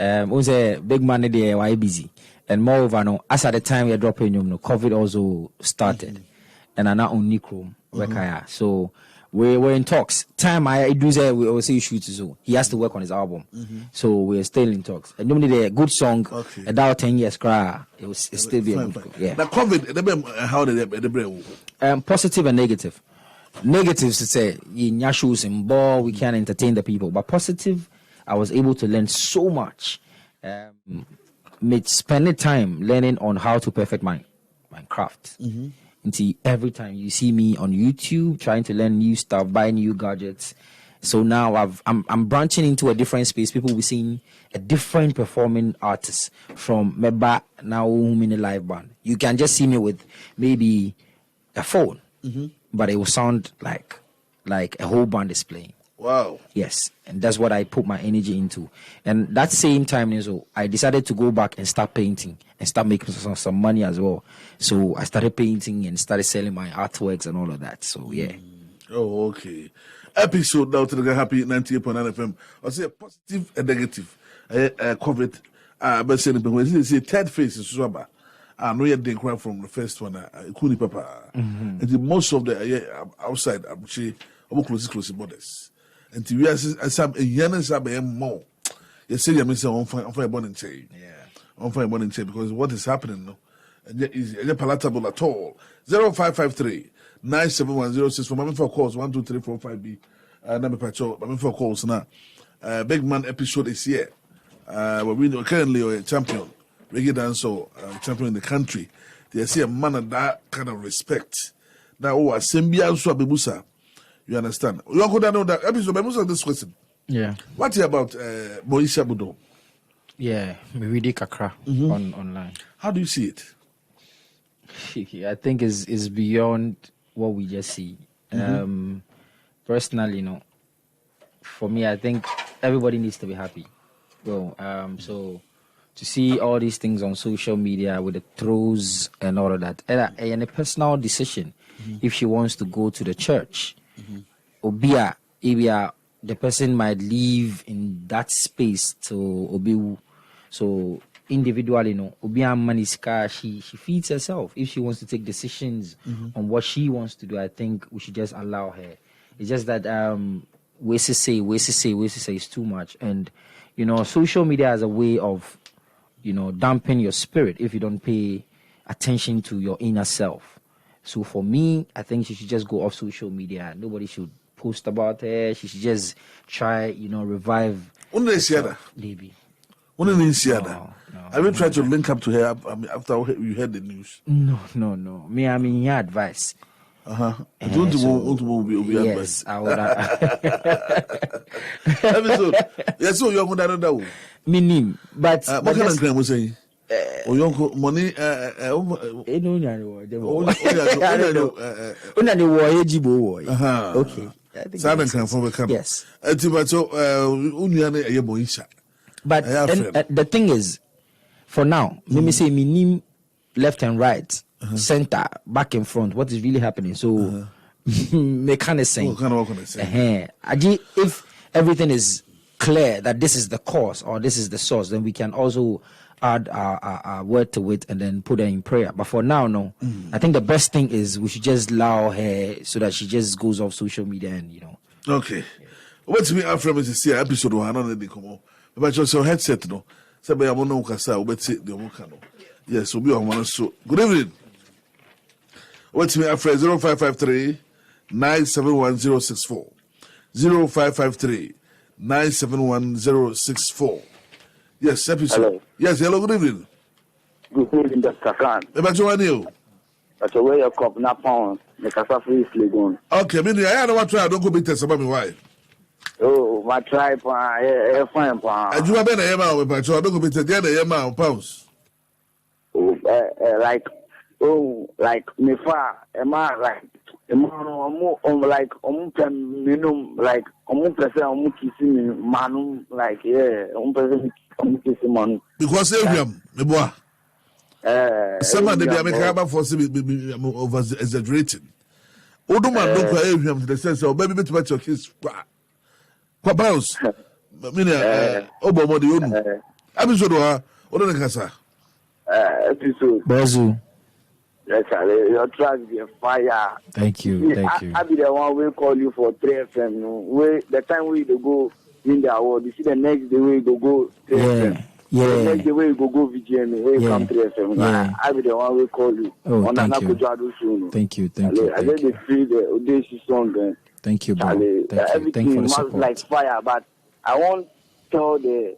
S2: Was a big money there, why busy. And moreover, no, as at the time we are dropping, COVID also started, and I'm not on Nichrome, so we were in talks. Time I do say we also shoot so he has to work on his album, so we're still in talks. And normally the good song, about 10 years, it will still be a good. Yeah.
S1: Now COVID, how did they?
S2: Positive and negative. negatives to say in shoes and ball, we can't entertain the people. But positive, I was able to learn so much. Spending time learning on how to perfect my craft. Until every time you see me on YouTube trying to learn new stuff, buy new gadgets. So now I'm branching into a different space. People will be seeing a different performing artist from Meba now in a live band. You can just see me with maybe a phone, but it will sound like a whole band is playing.
S1: Wow.
S2: Yes, and that's what I put my energy into. And that same time, so I decided to go back and start painting and start making some money as well. So I started painting and started selling my artworks and all of that. So yeah.
S1: Oh, okay. Episode now to the happy 98.9 FM. I say positive and negative. COVID. But saying when say third phase is swabba. I know you didn't cry from the first one. Kuni papa. And most of the outside, I'm saying, I'm close borders. And to you, as I'm a young sub more. You say, I'm saying, on fire born in chain. Yeah. On fire born in chain because what is happening now? And yet is palatable at all. 0553 97106 for my for calls 1 2 3 4 5B. Number patrol. My for calls now. Big man episode is here. We're currently a champion, reggae dancehall champion in the country. They see a man of that kind of respect. Now, Sembia Swabibusa. You understand? You are going to know that episode. I must this question.
S2: Yeah.
S1: What about Moisha Budo?
S2: Yeah, Miridi Kakra online.
S1: How do you see it?
S2: I think is beyond what we just see. Personally, for me, I think everybody needs to be happy. Well, so to see all these things on social media with the throws and all of that, and a personal decision, if she wants to go to the church, Obia, the person might live in that space to Obi. So individually, Obia Maniska, she feeds herself. If she wants to take decisions on what she wants to do, I think we should just allow her. It's just that ways to say is too much. And social media has a way of dampening your spirit if you don't pay attention to your inner self. So for me, I think she should just go off social media. Nobody should post about her. She should just try, revive. Maybe.
S1: No. Have you tried to link up to her after you heard the news?
S2: No. Me, I'm in your advice.
S1: Don't be
S2: yes, I would.
S1: Episode. Yes, so you're going to know.
S2: Meaning, but
S1: what kind of crime was saying? Money.
S2: Okay. Yes. But the thing is, for now, let me say, meaning left and right, center, back and front, what is really happening. So, mechanism. If everything is clear that this is the cause or this is the source, then we can also add our word to it and then put her in prayer. But for now, no. I think the best thing is we should just allow her so that she just goes off social media and,
S1: Okay. What's me after me to see an episode of Hannah de Como? But your headset, no. Sabe, I won't know Cassa, but the Omokano. Yes, we'll be on one. So, good evening. What's me after 0553 971064 0553 971064. Yes, episode.
S4: Hello.
S1: Yes, hello, good evening.
S4: Good evening, Dr. Khan.
S1: About your new.
S4: That's a way of cop, not pound. The Cassafri is legal.
S1: Okay, I don't want to try. I don't go be test about me. Why?
S4: Oh, my tribe, fine,
S1: and you have been a Yama, but I don't go be test the Yama pounds.
S4: Like me far, Emma, like. Like minimum like person kissing manum like person kissing man
S1: because me boy somebody be make for over exaggerating man don't to the sense of baby to your kiss kwa bounce mean obo the onu episode what do you
S4: episode
S2: Bazu.
S4: Yes, your track be fire.
S2: Thank you.
S4: I be the one will call you for 3FM. The time we go win the award, you see the next day we go 3FM.
S2: Yeah.
S4: The way you go VGM, where you come to FM.
S2: Yeah.
S4: I be the one will call you.
S2: Oh, thank you.
S4: Thank you.
S2: Thank you.
S4: I let the free the Audacious song.
S2: Thank you, bro.
S4: Charlie,
S2: Thank you.
S4: everything
S2: Thank you for the
S4: must
S2: support.
S4: like fire, but I won't tell the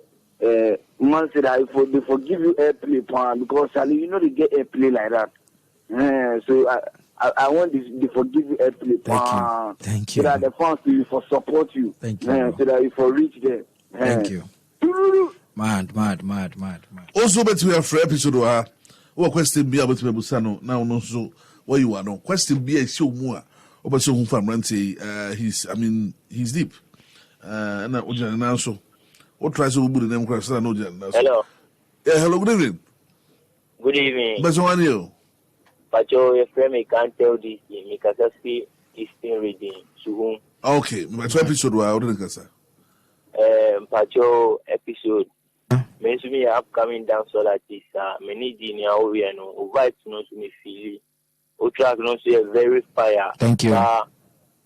S4: man say that they forgive you airplay plan because Charlie, you know they get airplay like that. So I want they forgive you airplay plan.
S2: Thank you.
S4: So that the fans will for support you.
S2: Thank you.
S4: So that you for reach there.
S2: Thank you. Mad.
S1: Also, but we have for episode what question be about to Busano now no so what you are no question be a show more about so from Ranty he's deep and that would now so what tries to put the name cross no
S5: Hello.
S1: Yeah, hello, good evening.
S5: Good evening.
S1: But one you
S5: Pacho, your friend me can't tell this thing because I speak Eastern reading to whom
S1: okay, my episode wa what did say
S5: Pacho episode. Mensu me upcoming Dancehall Artiste. Many junior over no vibes no to me feel. O track no say very fire.
S2: Thank you.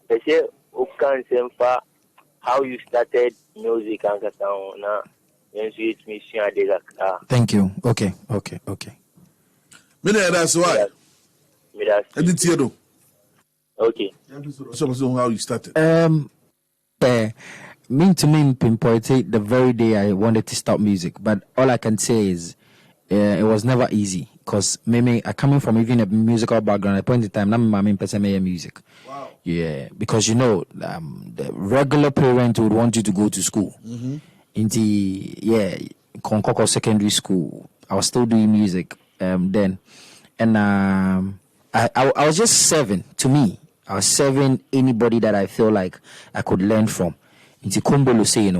S5: They say o can semfa how you started music and kasa na. Mensu it me share de
S2: Thank you. Okay.
S1: me that's why
S5: Me that's
S1: I did see
S5: okay.
S1: so how you started
S2: Me pinpointed the very day I wanted to start music, but all I can say is it was never easy because I coming from even a musical background. At a point in time, I'm music.
S1: wow
S2: Yeah, because the regular parent would want you to go to school. Into Konkoko Secondary School. I was still doing music then, and I was just serving. To me, I was serving anybody that I feel like I could learn from. Into Kumbolo say,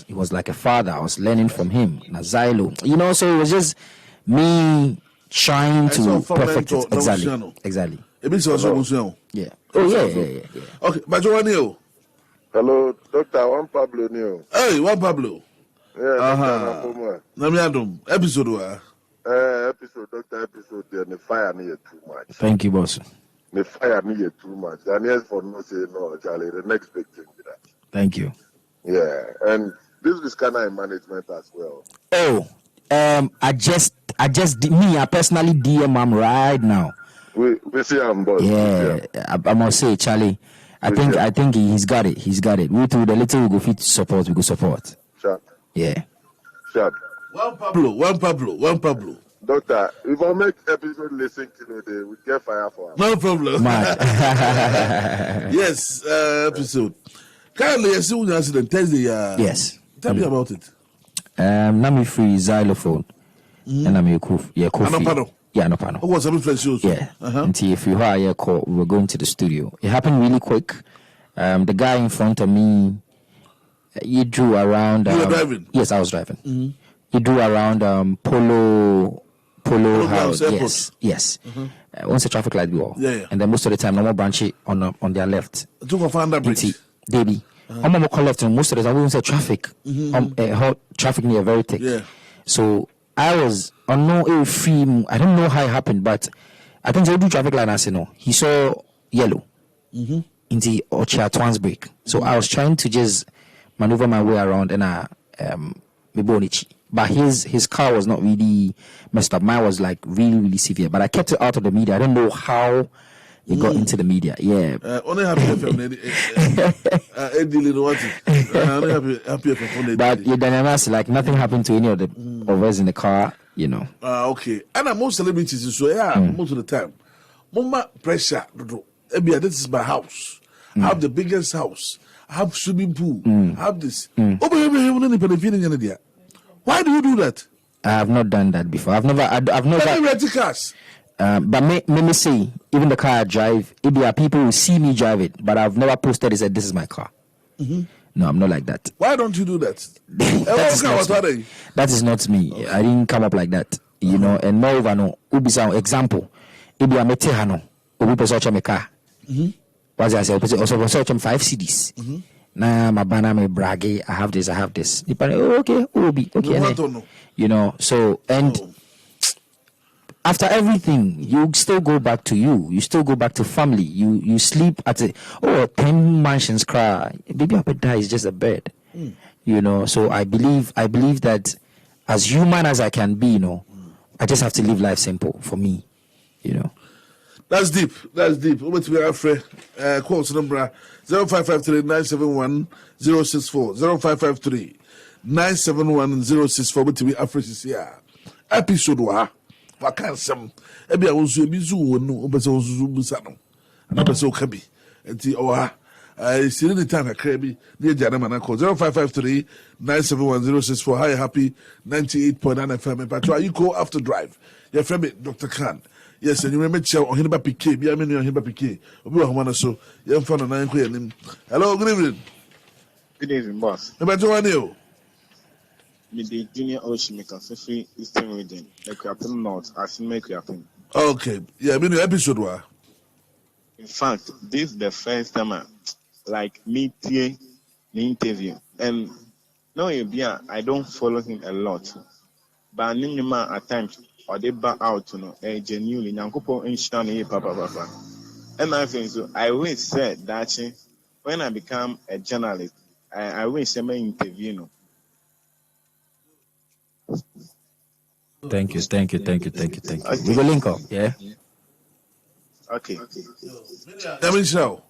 S2: he was like a father. I was learning from him. Nazilo, so it was just me trying to perfect it. Exactly.
S1: It means also
S2: Yeah. Oh yeah.
S1: Okay, but one you.
S6: Hello, Doctor Juan Pablo Neo.
S1: Hey, Juan Pablo.
S6: Yeah,
S1: Namiadum episode wa.
S6: Doctor episode there, the fire near too much.
S2: Thank you, boss.
S6: The fire near too much. And yes, for no say no, Charlie, the next big thing with that.
S2: Thank you.
S6: Yeah, and this is kind of in management as well.
S2: Oh, I personally DM him right now.
S6: We see him, boss.
S2: Yeah, I must say, Charlie. I think he's got it. We too, the little we go fit support. We go support.
S6: Sure.
S2: Yeah.
S1: Juan Pablo.
S6: Doctor, if I make episode listen today, we get fire for him.
S1: No problem.
S2: Mad.
S1: Yes, episode. Currently, I see you accident Thursday.
S2: Yes.
S1: Tell me about it.
S2: Nami free xylophone. And I'm Ayekoo. Yeah, Kofi. Yeah, no panel.
S1: What was some friends shows?
S2: Yeah. Until if you heard Ayekoo, we were going to the studio. It happened really quick. The guy in front of me, you drew around.
S1: You were driving?
S2: Yes, I was driving. You drew around Polo House. Yes. Once the traffic light go off.
S1: Yeah.
S2: And then most of the time, normal branch on their left.
S1: Took a find that bridge.
S2: Baby. I'm more left, and most of the time we won't say traffic. Traffic near very thick.
S1: Yeah.
S2: So I was on no free. I don't know how it happened, but I think they do traffic light. I say no. He saw yellow in the Ocha Twans break. So I was trying to just maneuver my way around, and but his car was not really messed up. Mine was like really, really severe. But I kept it out of the media. I don't know how it got into the media. Yeah.
S1: Only happy FM.
S2: But the dynamics, like nothing happened to any of us in the car.
S1: Okay. And most celebrities, so most of the time, mama pressure. This is my house. I have the biggest house. I have swimming pool. I have this. Why do you do that?
S2: I have not done that before. I've never. But me say, even the car I drive, if there are people who see me drive it, but I've never posted and said this is my car. No, I'm not like that.
S1: Why don't you do that?
S2: That is not me. Okay. I didn't come up like that. And moreover, no. Example, if you are metehano, we person me car. What I say, also 5 CDs. Nah, my banana me braggy. I have this. Okay, Obi. Okay, so and. After everything, you still go back to you. You still go back to family. You sleep at 10 mansions cry. Baby up die is just a bed. So I believe that as human as I can be, I just have to live life simple for me,
S1: That's deep. Over to me, Alfred. Quotes number 0553-971-064. 0553-971-064. Over to me, Alfred Sisia. Episode wa. Wakan some. Ebi a wonsu ebi zu wonu. Obese wonsu busa no. Na obese okabi. Enti owa. Siri the time akra bi. Ne jana mana call 0553-971-064. Hi, happy 98.9 FM. Patro Ayekoo after drive. Your friend Dr. Khan. Yes, and you remember Ohiniba PK, be a menu Ohiniba PK. Obi Wahwana so, young fan of 9 Queen. Hello, good evening.
S7: Good evening, boss.
S1: About to one you.
S7: With the junior Oshimika, Fifi Eastern Region, the Captain North, as you make happen.
S1: Okay, yeah, I mean, episode wa.
S7: In fact, this is the first time me the interview. And no, I don't follow him a lot. But Ninima at times, or they back out, genuinely. Nankupo Inshani, Papa. And I think so. I will say that when I become a journalist, I will say my interview.
S2: Thank you. We will link up, yeah?
S7: Okay.
S1: Let me show.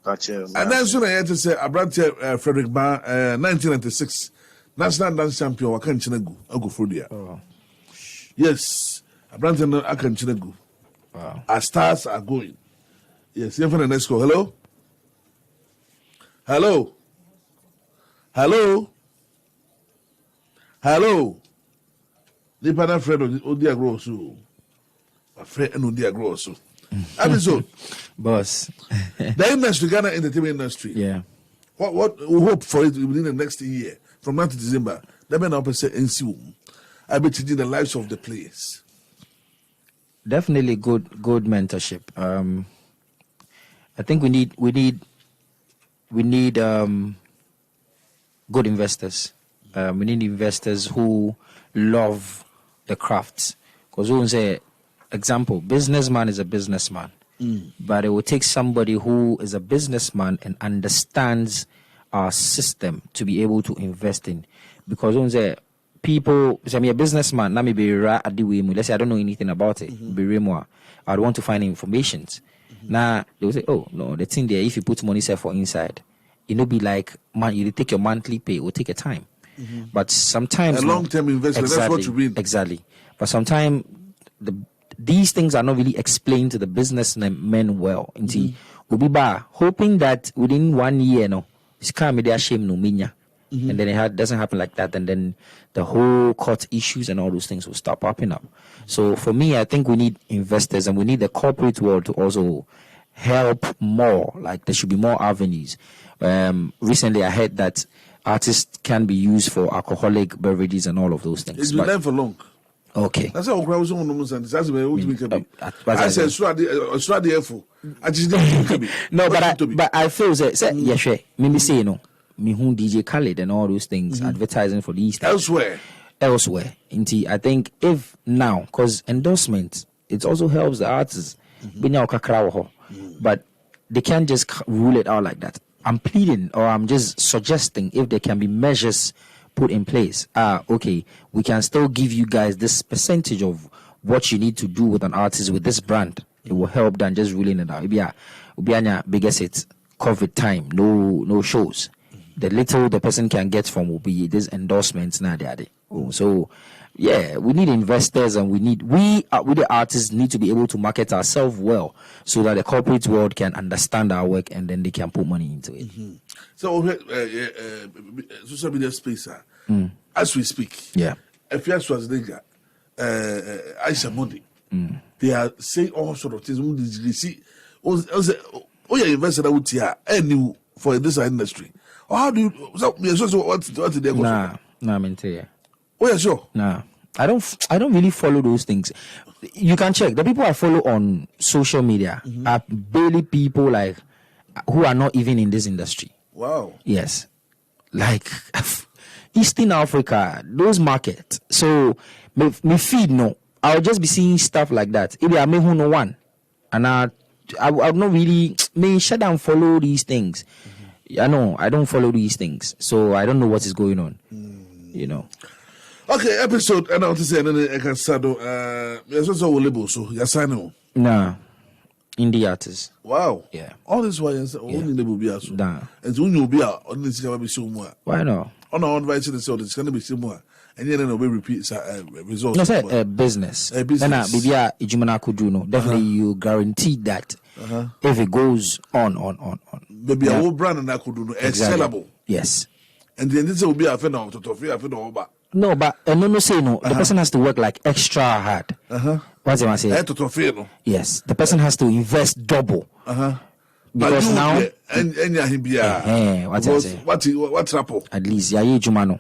S7: Gotcha.
S1: And then soon I had to say, I brought Frederick Bar, 1996, National Dance Champion, Wakan Chinegu, Ogo Frudia.
S2: Oh.
S1: Yes, I brought Akan Chinegu.
S2: Wow.
S1: Our stars are going. Yes, here for the next call. Hello? Hello? Nipa na friend odi agro so. My friend and odi agro so. Episode.
S2: Boss.
S1: The industry, Ghana entertainment industry.
S2: Yeah.
S1: What we hope for it within the next year, from now to December. That may not be NCU. I be changing the lives of the players.
S2: Definitely good mentorship. I think we need good investors. We need investors who love the crafts. Because we say, example, businessman is a businessman. But it will take somebody who is a businessman and understands our system to be able to invest in. Because we say, people, so I'm a businessman, let me be let's say I don't know anything about it. I'd want to find information. Now they will say, oh no, the thing there, if you put money for inside, it will be like you take your monthly pay, it will take a time. But sometimes
S1: a long-term investment,
S2: exactly,
S1: that's what you mean.
S2: Exactly. But sometimes these things are not really explained to the businessmen well. Ubiba hoping that within 1 year, it's kind of shame no minya. And then it doesn't happen like that, and then the whole court issues and all those things will start popping up. So for me, I think we need investors and we need the corporate world to also help more. Like there should be more avenues. Recently, I heard that artists can be used for alcoholic beverages and all of those things.
S1: It's been there for long.
S2: Okay.
S1: That's how I was on the that's I said, Australia. I just didn't.
S2: No, but I feel that yeah, sure. Maybe say me who DJ Khaled and all those things, advertising for these things. Elsewhere. I think if now, because endorsement, it also helps the artists. But they can't just rule it out like that. I'm pleading or I'm just suggesting if there can be measures put in place. Okay, we can still give you guys this percentage of what you need to do with an artist with this brand. It will help than just ruling it out. Biggest it's COVID time, no shows. The little the person can get from will be these endorsements now. So yeah, we need investors and we the artists need to be able to market ourselves well so that the corporate world can understand our work and then they can put money into it.
S1: So social media space, as we speak, if you ask Schwarzenegger, Aisha Mondi, they are saying all sort of things. You see, you're invested out here and for this industry. How do you? What did they go?
S2: Nah, I'm into it.
S1: Oh yeah, sure.
S2: Nah, I don't really follow those things. You can check the people I follow on social media are barely people like who are not even in this industry.
S1: Wow.
S2: Yes, like Eastern Africa, those markets. So me feed no, I'll just be seeing stuff like that. If I may who no one, and I'll not really may shut down follow these things. I know I don't follow these things, so I don't know what is going on.
S1: Okay, episode, and I want to say, and then I can start. Yes, also label, so yes, I know.
S2: Nah, indie artists.
S1: Wow.
S2: Yeah.
S1: All this why only label be also.
S2: Nah.
S1: And so when you be out, on this can be so more.
S2: Why not?
S1: On our advice, this is going to be similar. And then we repeat results.
S2: No, say business.
S1: A business.
S2: Then Bibia Ijumana could do no. Definitely, you guarantee that if it goes on.
S1: Maybe a whole brand and I could do sellable.
S2: Yes.
S1: And then this will be a phenomenon to free a phenomenon.
S2: No, but no, say no. The person has to work like extra hard. What's it say? Yes, the person has to invest double. Because now,
S1: what's rapport?
S2: At least, jumano.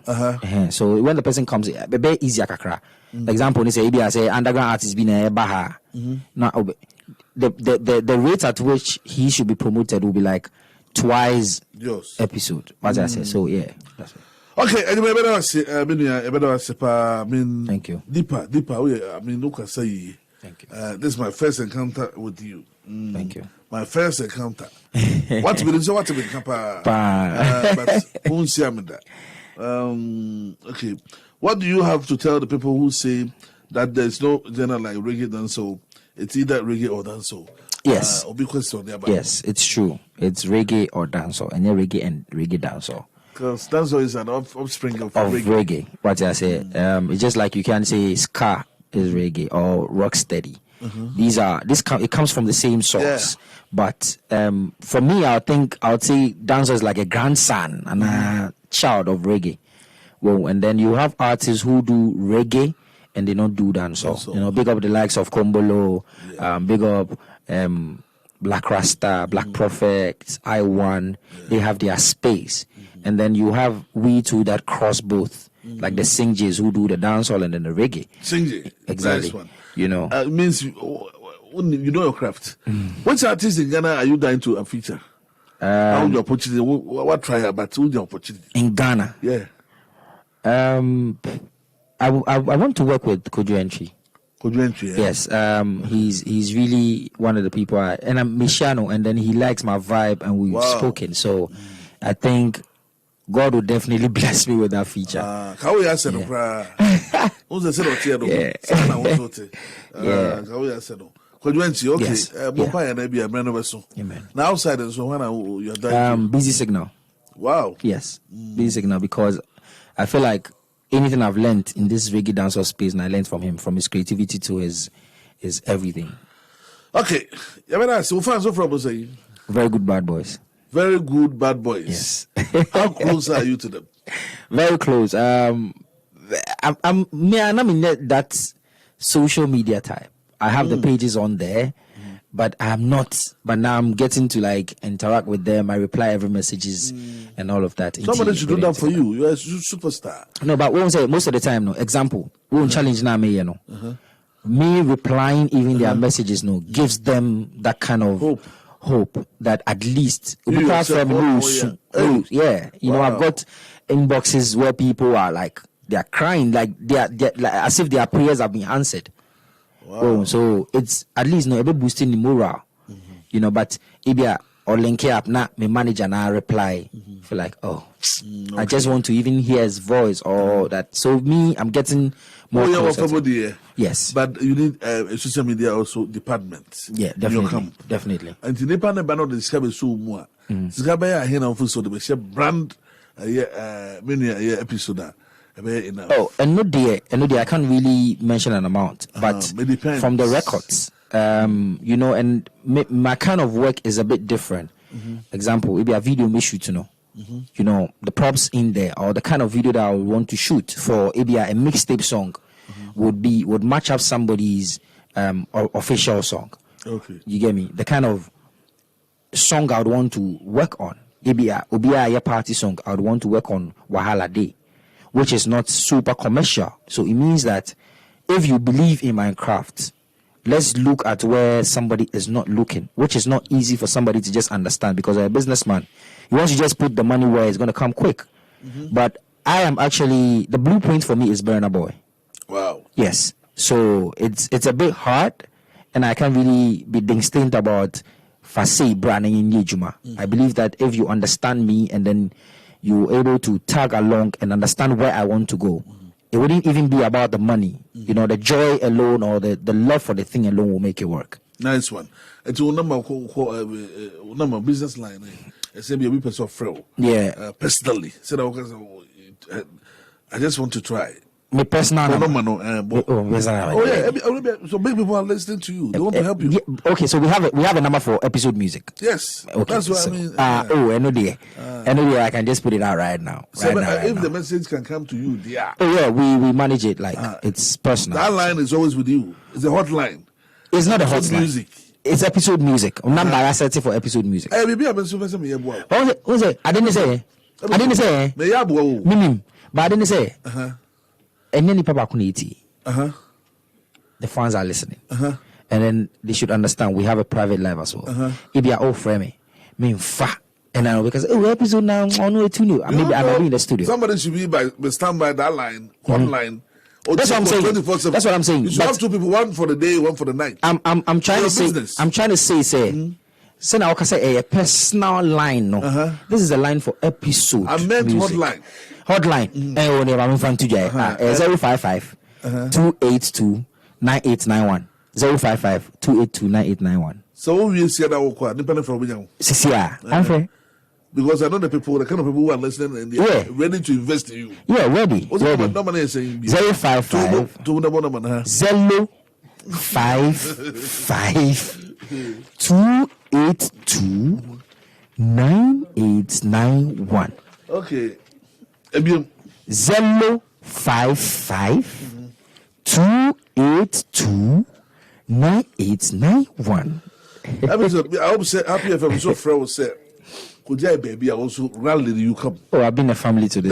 S2: So when the person comes, be easy kakra. Example, they say, I say underground artist being a baha. Now, the rate at which he should be promoted will be like twice episode. What I say? So yeah, that's it.
S1: Okay, and you better say, I mean,
S2: thank you.
S1: Deeper. I mean, look, I say,
S2: thank you.
S1: This is my first encounter with you.
S2: Thank you.
S1: My first encounter. What to be Kappa? But won't see that. Okay, what do you have to tell the people who say that there's no genre like reggae dancehall? It's either reggae or dancehall.
S2: Yes.
S1: Yes,
S2: it's true. It's reggae or dancehall, and reggae and reggae dancehall.
S1: Because dancehall is an offspring of
S2: reggae. What I say, it's just like you can say ska is reggae or rocksteady. It comes from the same source. But for me, I would say dancehall is like a grandson and a child of reggae. Well, and then you have artists who do reggae and they don't do dancehall. You know, big up the likes of Kombolo, big up Black Rasta, Black Prophet, I1. They have their space. And then you have we two that cross both, like the Singjis who do the dancehall and then the reggae.
S1: Singji,
S2: exactly.
S1: One.
S2: You know,
S1: it means you know your craft. Which artist in Ghana are you dying to feature? How would you opportunity? What trial? But who's the opportunity
S2: in Ghana?
S1: Yeah.
S2: I want to work with Kojo Entry.
S1: Yeah.
S2: Yes, he's really one of the people, and I'm Michano, and then he likes my vibe, and we've spoken. So I think God will definitely bless me with that feature.
S1: How we said who's the set of Tiado?
S2: Yeah.
S1: How we said okay. Mopaya and Abby, a brand of so. Now outside, and so when you're done.
S2: Busy Signal.
S1: Wow.
S2: Yes, Busy Signal, because I feel like anything I've learned in this reggae dancehall space, and I learned from him, from his creativity to his everything.
S1: Okay. So fans of Robo say
S2: very good bad boys.
S1: Very good bad boys.
S2: Yes.
S1: How close are you to them?
S2: Very close. I'm in that social media type. I have the pages on there, but I'm not. But now I'm getting to like interact with them. I reply every messages and all of that.
S1: Somebody should do that for you. You're a superstar.
S2: No, but we won't say most of the time. No, example, we won't challenge now me. You know, me replying even their messages. No, gives them that kind of hope that at least
S1: you know,
S2: I've got inboxes where people are like they're crying, like they're like as if their prayers have been answered. Wow. So it's at least a bit boosting the morale, you know. But if you or link up now, my manager now reply feel like I just want to even hear his voice or that. So me, I'm getting more. Yes,
S1: but you need a social media also department.
S2: Yeah, definitely.
S1: And the Nepal banner discover so more. Discover here now for so the share brand many episode.
S2: Oh, and no day, I can't really mention an amount, but from the records, you know, and my kind of work is a bit different. Example, maybe a video me shoot, you know, the props in there or the kind of video that I would want to shoot for maybe a mixtape song would match up somebody's official song.
S1: Okay,
S2: you get me? The kind of song I would want to work on, maybe a party song I would want to work on Wahala Day, which is not super commercial. So it means that if you believe in my craft, let's look at where somebody is not looking, which is not easy for somebody to just understand, because a businessman, he wants to just put the money where it's going to come quick. But I am actually, the blueprint for me is Burna Boy.
S1: Wow.
S2: Yes. So it's a bit hard, and I can't really be distinct about Fasei branding in Yejuma. I believe that if you understand me and then you're able to tag along and understand where I want to go, it wouldn't even be about the money. You know, the joy alone or the love for the thing alone will make it work.
S1: Nice one. It's a number business line. I say be a person of frail.
S2: Yeah.
S1: Personally, said I just want to try.
S2: My personal
S1: yes. So big people are listening to you. They want to help you.
S2: Yeah, okay, so we have a number for episode music.
S1: Yes.
S2: Okay.
S1: That's what I mean.
S2: I know I can just put it out right now.
S1: If the message can come to you, yeah.
S2: Oh yeah, we manage it like it's personal.
S1: That line is always with you. It's a hotline.
S2: It's not a hotline.
S1: Music.
S2: It's episode music. Number I set it for episode music.
S1: Maybe I'm super some year boy.
S2: Who's it? I didn't say. But I didn't say. And then the fans are listening. And then they should understand we have a private life as well. If they are all framing, and now because episode now on way too new. Maybe I might be in the studio.
S1: Somebody should be stand by that line, hotline.
S2: That's what I'm saying. That's what I'm saying.
S1: You should have two people, one for the day, one for the night.
S2: I'm trying to say.
S1: Business.
S2: I'm trying to say. So now I can say a personal line. No, this is a line for episode.
S1: I meant
S2: music.
S1: Hotline.
S2: 055 282 9891. 055 282 9891.
S1: So we see that work. Depending from which one.
S2: I'm fair.
S1: Because I know the people, the kind of people who are listening and they are ready to invest in you.
S2: Yeah, ready.
S1: What's the number is saying?
S2: 055 055 282 9891.
S1: Okay.
S2: 055 282 9891.
S1: I hope say happy FM so friend will say, could you baby I also rally you come.
S2: Oh, I've been a family today.